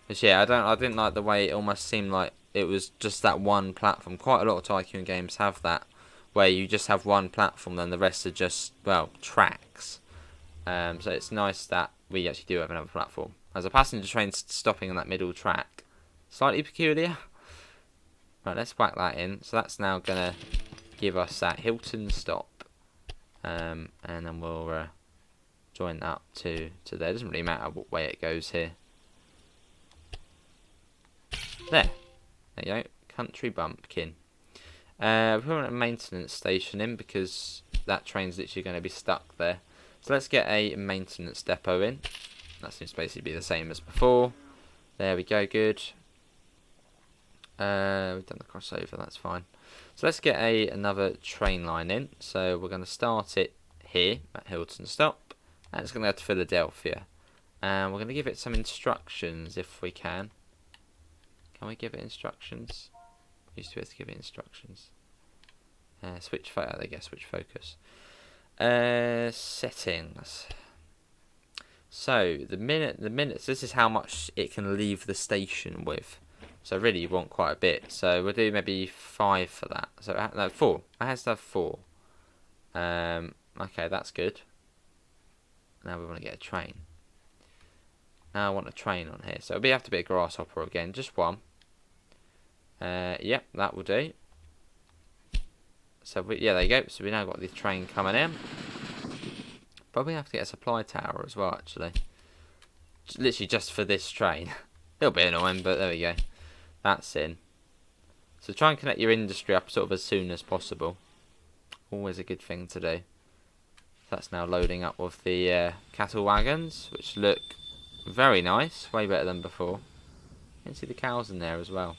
But yeah, I didn't like the way it almost seemed like it was just that one platform. Quite a lot of Tycoon games have that, where you just have one platform, then the rest are just, well, tracks. So it's nice that we actually do have another platform. As a passenger train stopping on that middle track, slightly peculiar. Right, let's whack that in. So that's now gonna give us that Hilton stop, and then we'll join that up to there. It doesn't really matter what way it goes here. There you go. Country bumpkin. We put a maintenance station in because that train's literally going to be stuck there. So let's get a maintenance depot in. That seems to basically be the same as before. There we go, good. We've done the crossover, that's fine. So let's get another train line in. So we're going to start it here at Hilton Stop. And it's going to go to Philadelphia. And we're going to give it some instructions if we can. Can we give it instructions? Used to be able to give it instructions. Switch focus. There you go, switch focus. Settings. So the minutes. This is how much it can leave the station with. So really, you want quite a bit. So we'll do maybe 5 for that. So no, 4. It has to have 4. Okay, that's good. Now we want to get a train. Now I want a train on here. So we have to be a grasshopper again, just one. Yep, that will do. So yeah, there you go. So we now got the train coming in. Probably have to get a supply tower as well, actually. Literally just for this train. A little bit annoying, but there we go. That's in. So try and connect your industry up sort of as soon as possible. Always a good thing to do. That's now loading up with the cattle wagons, which look very nice. Way better than before. You can see the cows in there as well.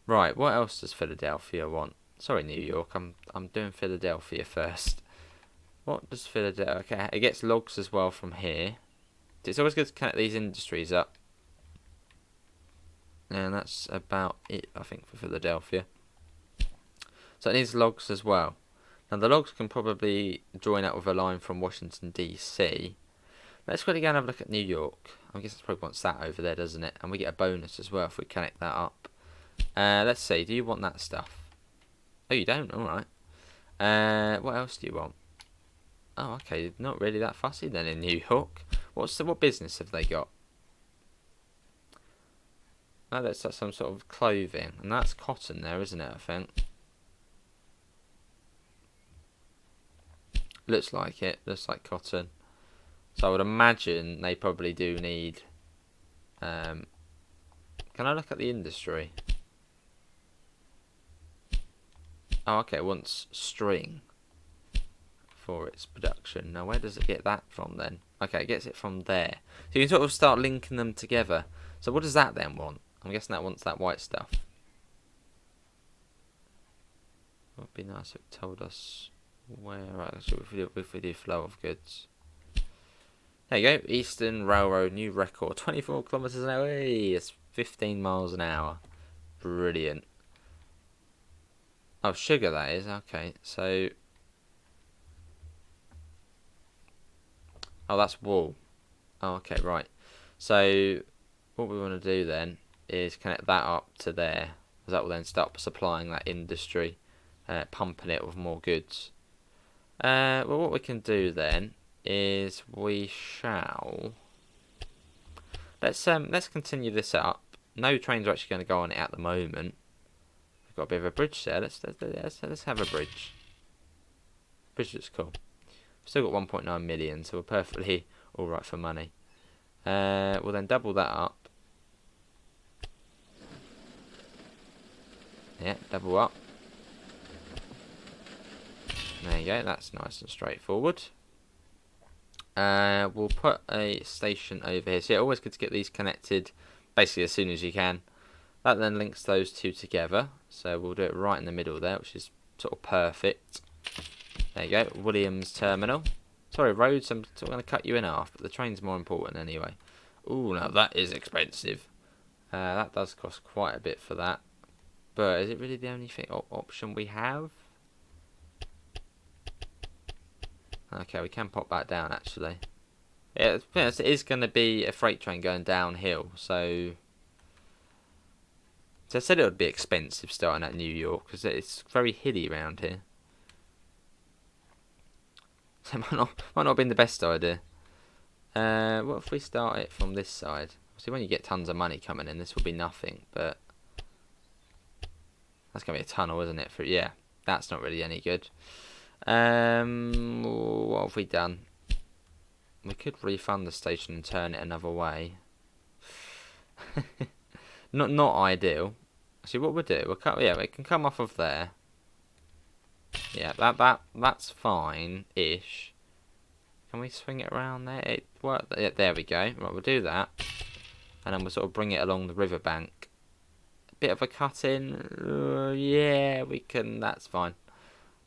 Right, what else does Philadelphia want? Sorry, New York. I'm doing Philadelphia first. What does Philadelphia... Okay, it gets logs as well from here. It's always good to connect these industries up. And that's about it, I think, for Philadelphia. So it needs logs as well. Now, the logs can probably join up with a line from Washington, D.C. Let's quickly go and have a look at New York. I guess it probably wants that over there, doesn't it? And we get a bonus as well if we connect that up. Let's see. Do you want that stuff? Oh, you don't? Alright. What else do you want? Oh, okay. Not really that fussy then in New York. What business have they got? Oh, that's some sort of clothing. And that's cotton there, isn't it, I think? Looks like it. Looks like cotton. So I would imagine they probably do need... can I look at the industry? Oh, okay. It wants string for its production. Now, where does it get that from then? Okay, it gets it from there. So you can sort of start linking them together. So what does that then want? I'm guessing that wants that white stuff. It would be nice if it told us where. Right, so if we do flow of goods. There you go. Eastern Railroad, new record. 24 kilometres an hour. Hey, it's 15 miles an hour. Brilliant. Oh, sugar that is. Okay, so... Oh, that's wool. Oh, okay, right. So, what we want to do then is connect that up to there. Because that will then start supplying that industry, pumping it with more goods. Well, what we can do then is we shall... Let's continue this up. No trains are actually going to go on it at the moment. We've got a bit of a bridge there. Let's have a bridge. Bridge looks cool. Still got 1.9 million, so we're perfectly all right for money. We'll then double that up. Yeah, double up. There you go. That's nice and straightforward. We'll put a station over here. So yeah, always good to get these connected basically as soon as you can. That then links those two together. So we'll do it right in the middle there, which is sort of perfect. There you go, Williams Terminal. Sorry, roads, I'm sort of going to cut you in half, but the train's more important anyway. Ooh, now that is expensive. That does cost quite a bit for that. But is it really the only option we have? Okay, we can pop that down actually. Yeah, it is going to be a freight train going downhill, so I said it would be expensive starting at New York because it's very hilly around here. So it might not have been the best idea. What if we start it from this side? See, when you get tons of money coming in, this will be nothing, but that's going to be a tunnel, isn't it? Yeah, that's not really any good. What have we done? We could refund the station and turn it another way. not ideal. See what we'll do. We can come off of there. Yeah, that's fine-ish. Can we swing it around there? It worked. Yeah, there we go. Right, we'll do that, and then we'll sort of bring it along the riverbank. Bit of a cut in. Yeah, we can. That's fine.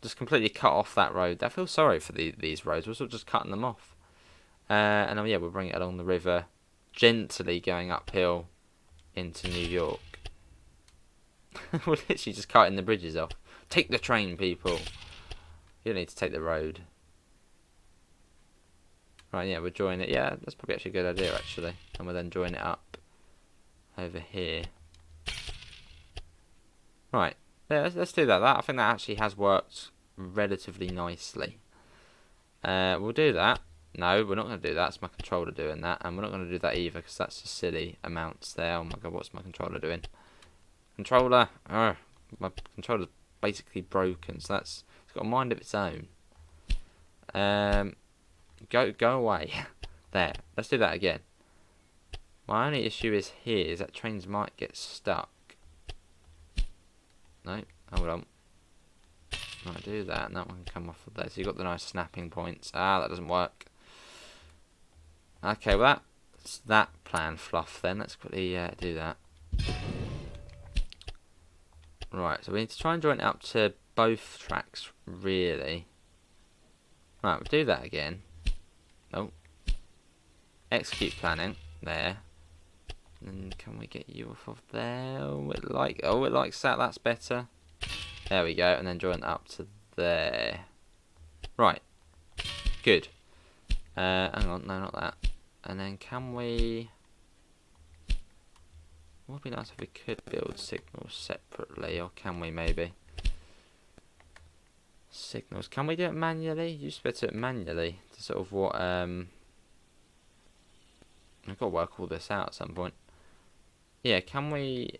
Just completely cut off that road. I feel sorry for these roads. We're sort of just cutting them off. And then, yeah, we'll bring it along the river, gently going uphill into New York. We're literally just cutting the bridges off. Take the train, people. You don't need to take the road. Right, yeah, we'll join it. Yeah, that's probably actually a good idea, actually. And we'll then join it up over here. Right, yeah, let's do that. I think that actually has worked relatively nicely. We'll do that. No, we're not going to do that. It's my controller doing that. And we're not going to do that either because that's just silly amounts there. Oh my god, what's my controller doing? Controller! My controller's basically broken, so it's got a mind of its own. Go away. There, let's do that again. My only issue is here is that trains might get stuck. No, hold on. Might do that, and that one can come off of there. So you've got the nice snapping points. Ah, that doesn't work. Okay, well that's that plan fluff then. Let's quickly do that. Right, so we need to try and join it up to both tracks, really. Right, we'll do that again. Oh. Execute planning. There. And can we get you off of there? Oh, it likes that. That's better. There we go. And then join it up to there. Right. Good. Hang on. No, not that. And then can we... It would be nice if we could build signals separately, or can we maybe? Signals. Can we do it manually? You used to be able to do it manually to sort of what I've got to work all this out at some point. Yeah, can we?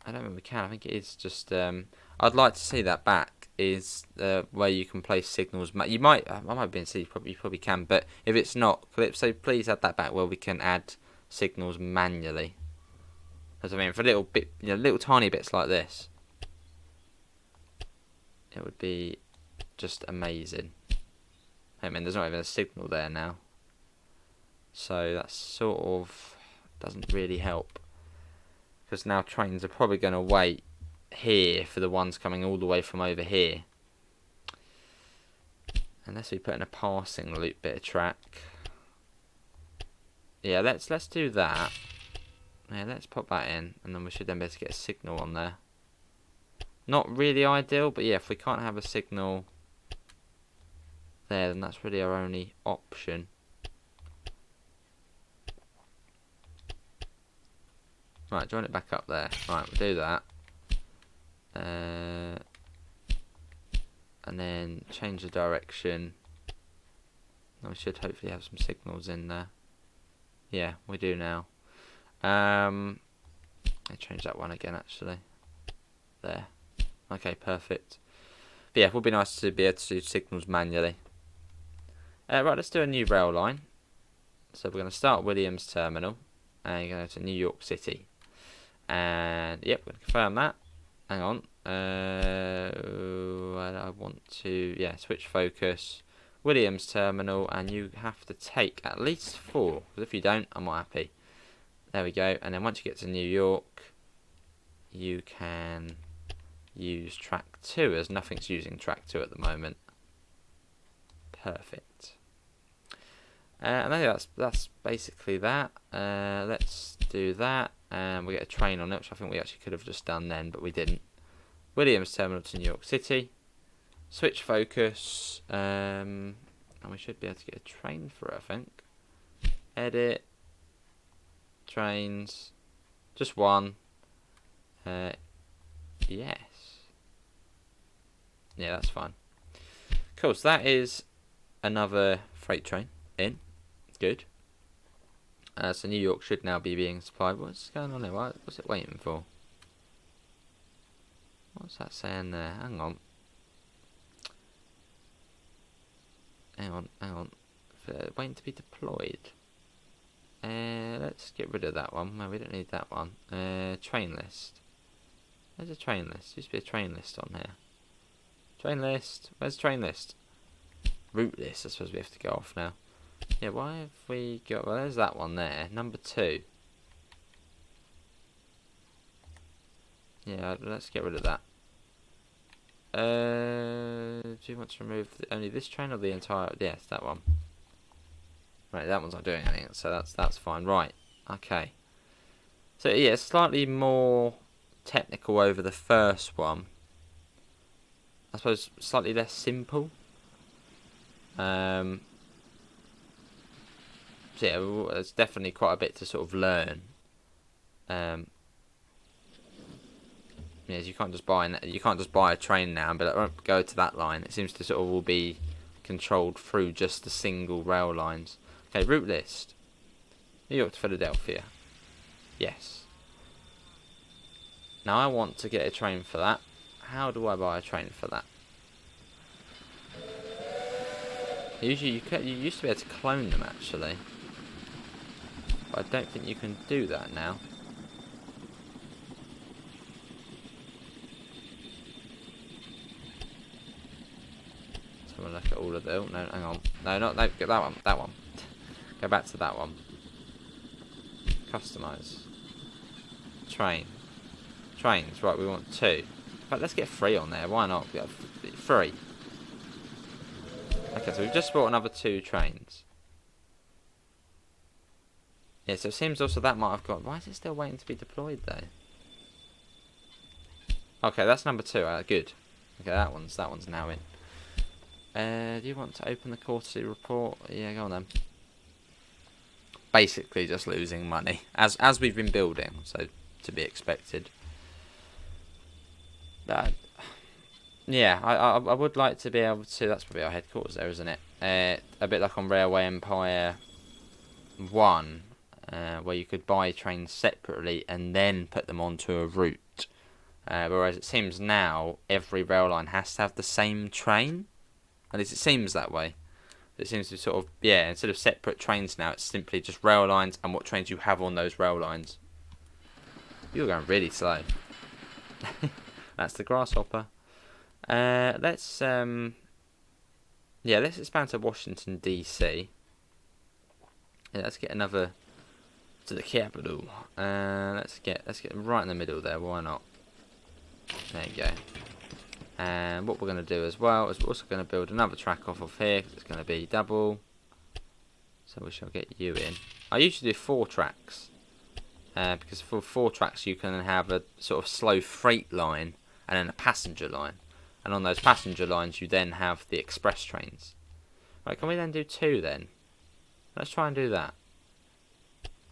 I don't think we can. I think it is just. I'd like to see that back. Is where you can place signals. You might. I might be able to see. You probably can. But if it's not, KALYPSO, please add that back where we can add signals manually. As I mean, for little bit, little tiny bits like this, it would be just amazing. I mean, there's not even a signal there now, so that sort of doesn't really help. Because now trains are probably going to wait here for the ones coming all the way from over here. Unless we put in a passing loop bit of track. Yeah, let's do that. Yeah, let's pop that in, and then we should then be able to get a signal on there. Not really ideal, but yeah, if we can't have a signal there, then that's really our only option. Right, join it back up there. Right, we'll do that. And then change the direction. And we should hopefully have some signals in there. Yeah, we do now. I change that one again actually. There. Okay, perfect. But yeah, it would be nice to be able to do signals manually. Right, let's do a new rail line. So we're going to start Williams Terminal and go to New York City. And yep, we're going to confirm that. Hang on. I want to switch focus. Williams Terminal, and you have to take at least 4. Because if you don't, I'm not happy. There we go. And then once you get to New York, you can use track 2, as nothing's using track 2 at the moment. Perfect. And I think that's basically that. Let's do that, and we get a train on it, which I think we actually could have just done then, but we didn't. Williams Terminal to New York City. Switch focus, and we should be able to get a train for it, I think. Edit. Trains. Just one. Yes. Yeah, that's fine. Cool, so that is another freight train in. Good. So New York should now be being supplied. What's going on here? What's it waiting for? What's that saying there? Hang on. Hang on. Waiting to be deployed. Let's get rid of that one. No, we don't need that one. Train list. Where's the train list? There used to be a train list on here. Train list. Where's the train list? Route list. I suppose we have to go off now. Yeah, why have we got... Well, there's that one there. Number 2. Yeah, let's get rid of that. Do you want to remove only this train or the entire... Yes, that one. Right, that one's not doing anything, so that's fine. Right, okay. So, yeah, slightly more technical over the first one. I suppose slightly less simple. So yeah, there's definitely quite a bit to sort of learn. Yes, you can't just buy a train now and be like, oh, go to that line. It seems to sort of all be controlled through just the single rail lines. Okay, route list. New York to Philadelphia. Yes. Now I want to get a train for that. How do I buy a train for that? Usually you used to be able to clone them actually. But I don't think you can do that now. Let's have a look at all of them. Oh, no, hang on. No, get that one. That one. Go back to that one. Customize. Train. Trains. Right, we want 2. In fact, let's get 3 on there. Why not? We got 3. Okay, so we've just bought another 2 trains. Yeah, so it seems also that might have got... Why is it still waiting to be deployed, though? Okay, that's number 2. Good. Okay, that one's now in. Do you want to open the quarterly report? Yeah, go on then. Basically, just losing money as we've been building, so to be expected. Yeah, I would like to be able to. That's probably our headquarters there, isn't it? A bit like on Railway Empire 1, where you could buy trains separately and then put them onto a route. Whereas it seems now every rail line has to have the same train. At least it seems that way. It seems to sort of, yeah, instead of separate trains now, it's simply just rail lines and what trains you have on those rail lines. You're going really slow. That's the grasshopper. Let's expand to Washington DC. Yeah, let's get another to the capital. Let's get right in the middle there. Why not? There you go. And what we're going to do as well is we're also going to build another track off of here, 'cause it's going to be double. So we shall get you in. I usually do 4 tracks. Because for 4 tracks you can have a sort of slow freight line and then a passenger line. And on those passenger lines, you then have the express trains. Right, can we then do 2 then? Let's try and do that.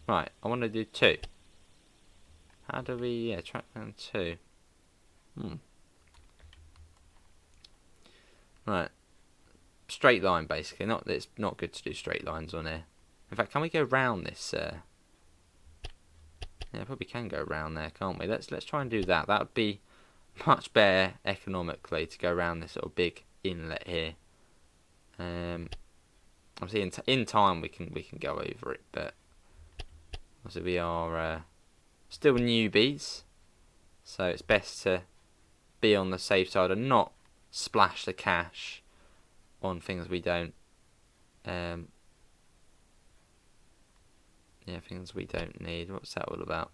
Right, I want to do 2. How do we, track down 2? Right. Straight line, basically. It's not good to do straight lines on here. In fact, can we go round this? Yeah, probably can go round there, can't we? Let's try and do that. That would be much better economically to go around this little big inlet here. Obviously, in time we can go over it, but obviously we are still newbies, so it's best to be on the safe side and not splash the cash on things we don't. Things we don't need. What's that all about?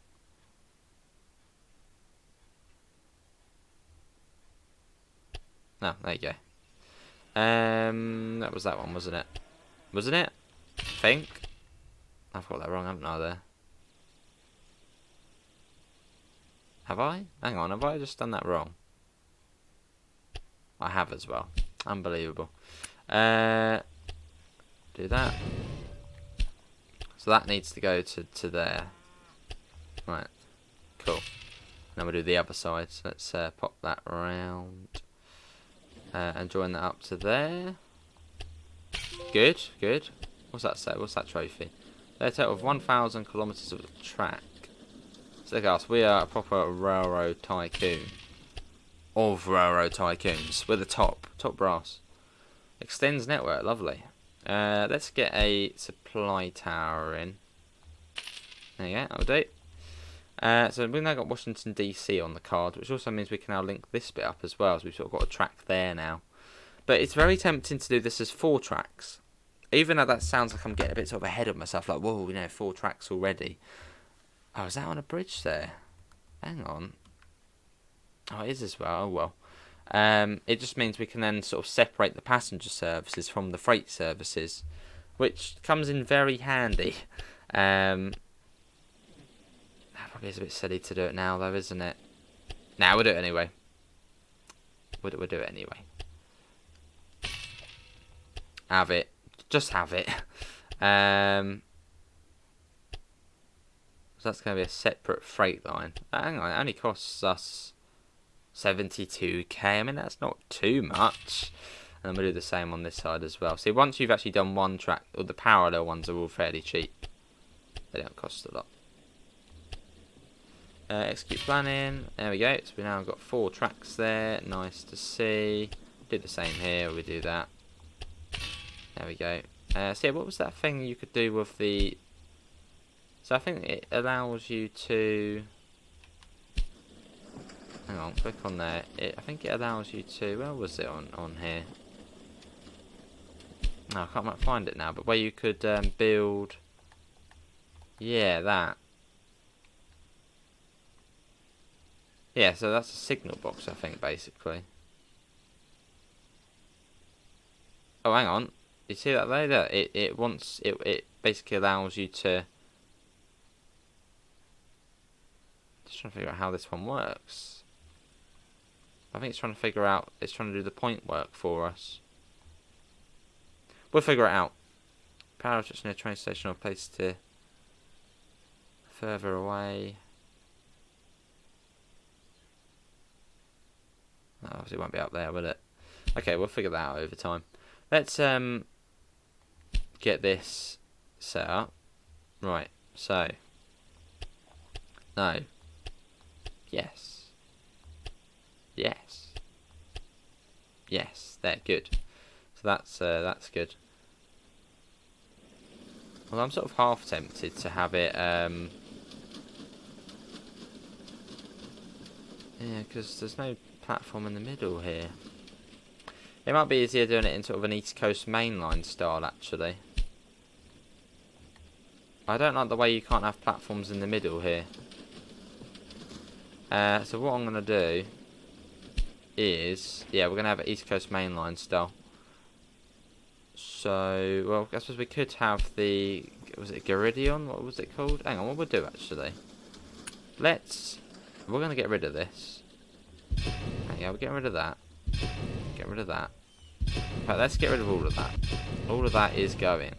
No, there you go. That was that one, wasn't it? Wasn't it? I think. I've got that wrong, haven't I, there? Have I? Hang on, have I just done that wrong? I have as well. Unbelievable. Do that. So that needs to go to there. Right. Cool. Now we'll do the other side. So let's pop that around. And join that up to there. Good, good. What's that say? What's that trophy? They're a total of 1,000 kilometres of track. So look at us, we are a proper railroad tycoon. Of railroad tycoons. We're the top brass. Extends network, lovely. Let's get a supply tower in. There you go, that'll do. So we've now got Washington DC on the card, which also means we can now link this bit up as well, so we've sort of got a track there now. But it's very tempting to do this as 4 tracks. Even though that sounds like I'm getting a bit sort of ahead of myself, like, whoa, 4 tracks already. Oh, is that on a bridge there? Hang on. Oh, it is as well. Oh, well. It just means we can then sort of separate the passenger services from the freight services, which comes in very handy. That probably is a bit silly to do it now, though, isn't it? Nah, we'll do it anyway. We'll do it anyway. Have it. Just have it. So that's going to be a separate freight line. Hang on, it only costs us 72k. I mean, that's not too much. And then we'll do the same on this side as well. See, once you've actually done one track, all the parallel ones are all fairly cheap. They don't cost a lot. Execute planning. There we go. So we now got 4 tracks there. Nice to see. Do the same here. We do that. There we go. So yeah, what was that thing you could do with the... So I think it allows you to... Hang on, click on there. I think it allows you to... Where was it on here? No, I can't find it now. But where you could build... Yeah, that. Yeah, so that's a signal box, I think, basically. Oh, hang on. You see that there? It basically allows you to... Just trying to figure out how this one works. I think it's trying to do the point work for us. We'll figure it out. Power just near a train station or place to further away. Oh, obviously it won't be up there, will it? Okay, we'll figure that out over time. Let's get this set up. Right, so no. Yes. Yes. Yes. There, good. So that's good. Well, I'm sort of half tempted to have it yeah, because there's no platform in the middle here. It might be easier doing it in sort of an East Coast mainline style, actually. I don't like the way you can't have platforms in the middle here. So what I'm going to do is... Yeah, we're going to have an East Coast mainline style. So, well, I suppose we could have the... Was it Garidion? What was it called? Hang on, what we'll do, actually. We're going to get rid of this. Yeah, we're getting rid of that. Get rid of that. But let's get rid of all of that. All of that is going.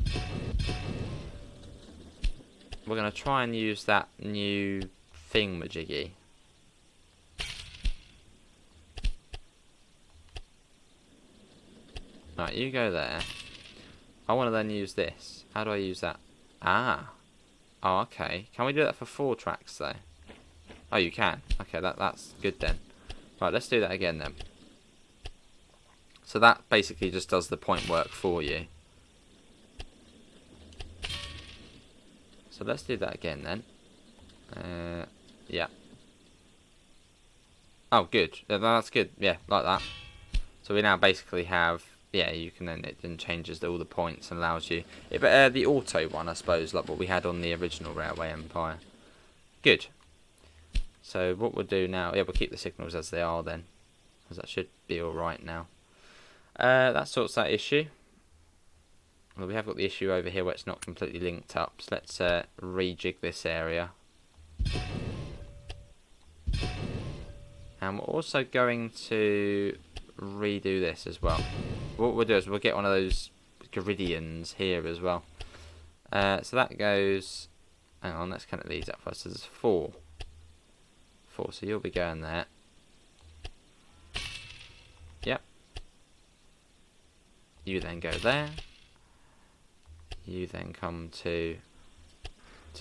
We're going to try and use that new thingamajiggy. Right, you go there. I want to then use this. How do I use that? Ah. Oh, okay. Can we do that for 4 tracks, though? Oh, you can. Okay, that's good then. Right, let's do that again then. So that basically just does the point work for you. So let's do that again then. Yeah. Oh, good. That's good. Yeah, like that. So we now basically have... Yeah, you can then... It then changes all the points and allows you... but the auto one, I suppose, like what we had on the original Railway Empire. Good. So what we'll do now... Yeah, we'll keep the signals as they are then. Because that should be alright now. That sorts that issue. Well, we have got the issue over here where it's not completely linked up. So let's rejig this area. And we're also going to redo this as well. What we'll do is we'll get one of those Geridians here as well. So that goes... Hang on, let's kind of leave that for us. So there's 4. 4, so you'll be going there. Yep. You then go there. You then come to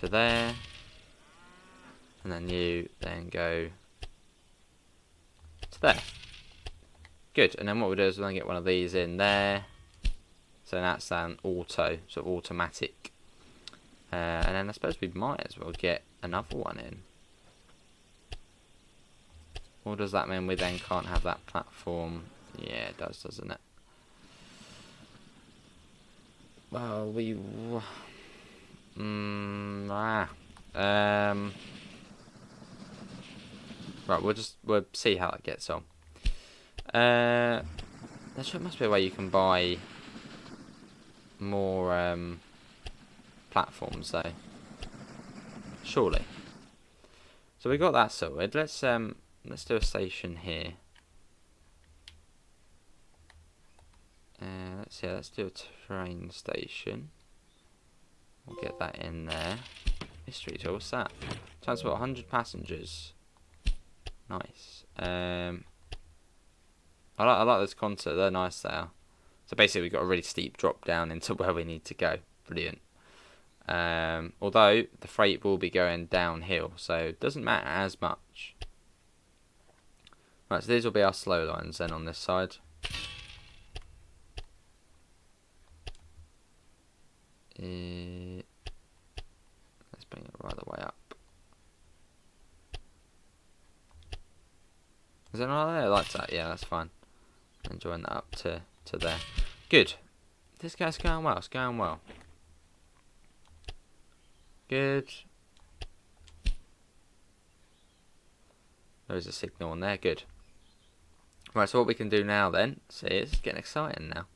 there. And then you then go to there. Good, and then what we'll do is we'll then get one of these in there. So that's an auto, sort of automatic. And then I suppose we might as well get another one in. Or does that mean we then can't have that platform? Yeah, it does, doesn't it? Well, we... Right, we'll see how it gets on. There must be a way you can buy more platforms though. Surely. So we got that sorted. Let's do a station here. Let's do a train station. We'll get that in there. History tool, what's that? Transport 100 passengers. Nice. I like this concept. They're nice there. So basically, we've got a really steep drop down into where we need to go. Brilliant. Although the freight will be going downhill, so it doesn't matter as much. Right, so these will be our slow lines then on this side. Let's bring it right the way up. Is that not there? Like that? Yeah, that's fine. And join that up to there. Good. This guy's going well. It's going well. Good. There's a signal on there. Good. Right, so what we can do now then, see, it's getting exciting now.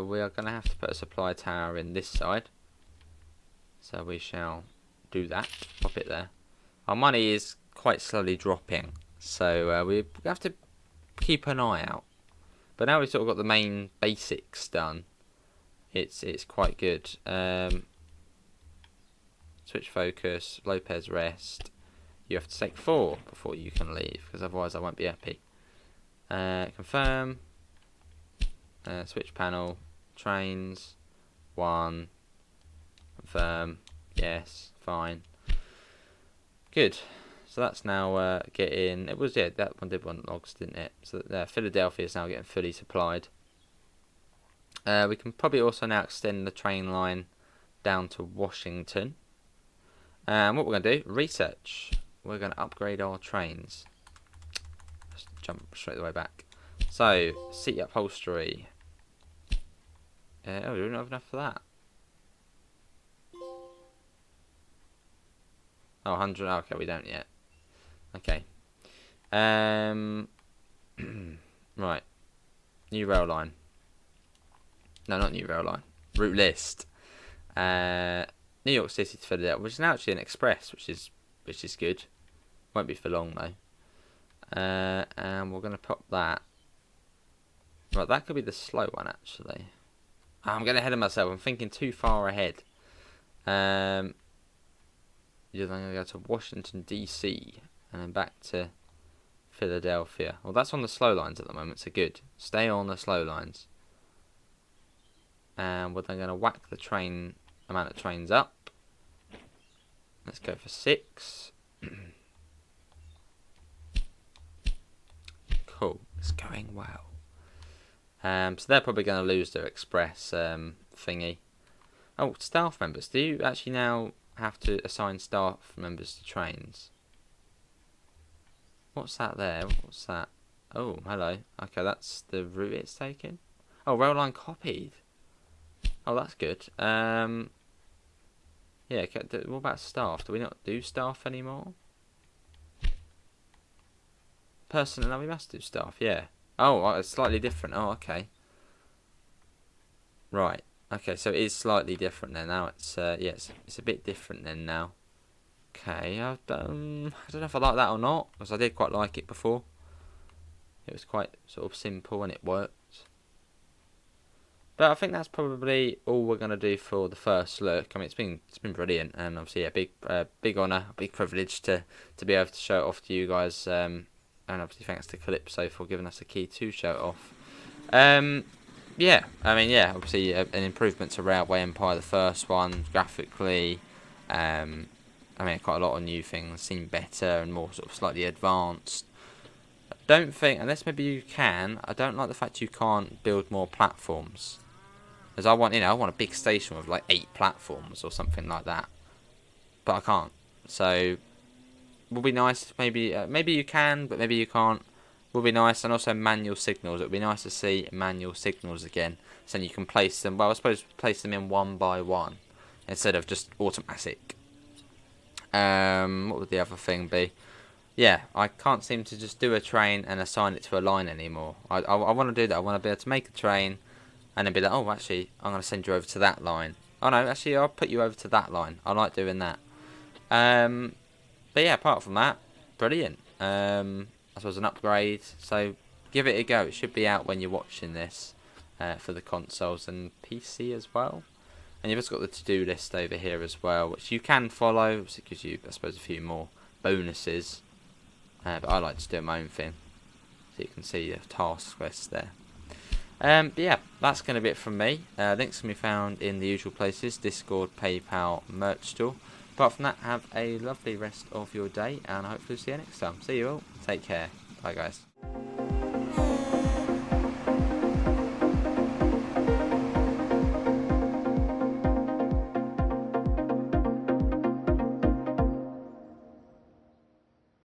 We are going to have to put a supply tower in this side. So we shall do that. Pop it there. Our money is quite slowly dropping. So we have to keep an eye out. But now we've sort of got the main basics done. It's quite good. Switch focus, Lopez rest. You have to take 4 before you can leave, because otherwise I won't be happy. Confirm. Switch panel. Trains. 1. Confirm. Yes. Fine. Good. So that's now getting... It was, yeah, that one did want logs, didn't it? So Philadelphia is now getting fully supplied. We can probably also now extend the train line down to Washington. And what we're going to do, research. We're going to upgrade our trains. Just jump straight the way back. So, seat upholstery. Oh, we don't have enough for that. Oh, 100. Okay, we don't yet. Okay. Right. New rail line. No, not new rail line. Route list. New York City to Philadelphia, which is now actually an express, which is good. Won't be for long though. And we're going to pop that. Right, that could be the slow one, actually. I'm getting ahead of myself. I'm thinking too far ahead. Yeah, then I'm going to go to Washington, D.C. and then back to Philadelphia. Well, that's on the slow lines at the moment, so good. Stay on the slow lines. And we're then going to whack the train amount of trains up. Let's go for 6. Cool. It's going well. So they're probably going to lose their express thingy. Oh, staff members. Do you actually now have to assign staff members to trains? What's that there? What's that? Oh, hello. Okay, that's the route it's taking. Oh, rail line copied. Oh, that's good. Yeah, what about staff? Do we not do staff anymore? Personnel, we must do staff, yeah. Oh, it's slightly different. Oh, okay. Right. Okay, so it is slightly different then. Now it's it's a bit different then now. Okay, I don't know if I like that or not, because I did quite like it before. It was quite sort of simple and it worked. But I think that's probably all we're gonna do for the first look. I mean, it's been brilliant, and obviously a big honour, a big privilege to be able to show it off to you guys. And obviously thanks to KALYPSO for giving us a key to show it off. Yeah, I mean, yeah, obviously an improvement to Railway Empire, the first one, graphically. I mean, quite a lot of new things, seem better and more sort of slightly advanced. I don't think, unless maybe you can, I don't like the fact you can't build more platforms. Because I want, I want a big station with like 8 platforms or something like that. But I can't. So, would be nice, maybe you can, but maybe you can't. Would be nice, and also manual signals. It would be nice to see manual signals again, so you can place them. Well, I suppose place them in one by one instead of just automatic. What would the other thing be? Yeah, I can't seem to just do a train and assign it to a line anymore. I want to do that. I want to be able to make a train and then be like, oh, actually, I'm going to send you over to that line. Oh no, actually, I'll put you over to that line. I like doing that. But yeah, apart from that, brilliant. I suppose an upgrade. So give it a go. It should be out when you're watching this for the consoles and PC as well. And you've also got the to-do list over here as well, which you can follow. So it gives you, I suppose, a few more bonuses. But I like to do my own thing. So you can see your task list there. But yeah, that's going to be it from me. Links can be found in the usual places: Discord, PayPal, merch store. Apart from that, have a lovely rest of your day, and hopefully see you next time. See you all. Take care. Bye, guys.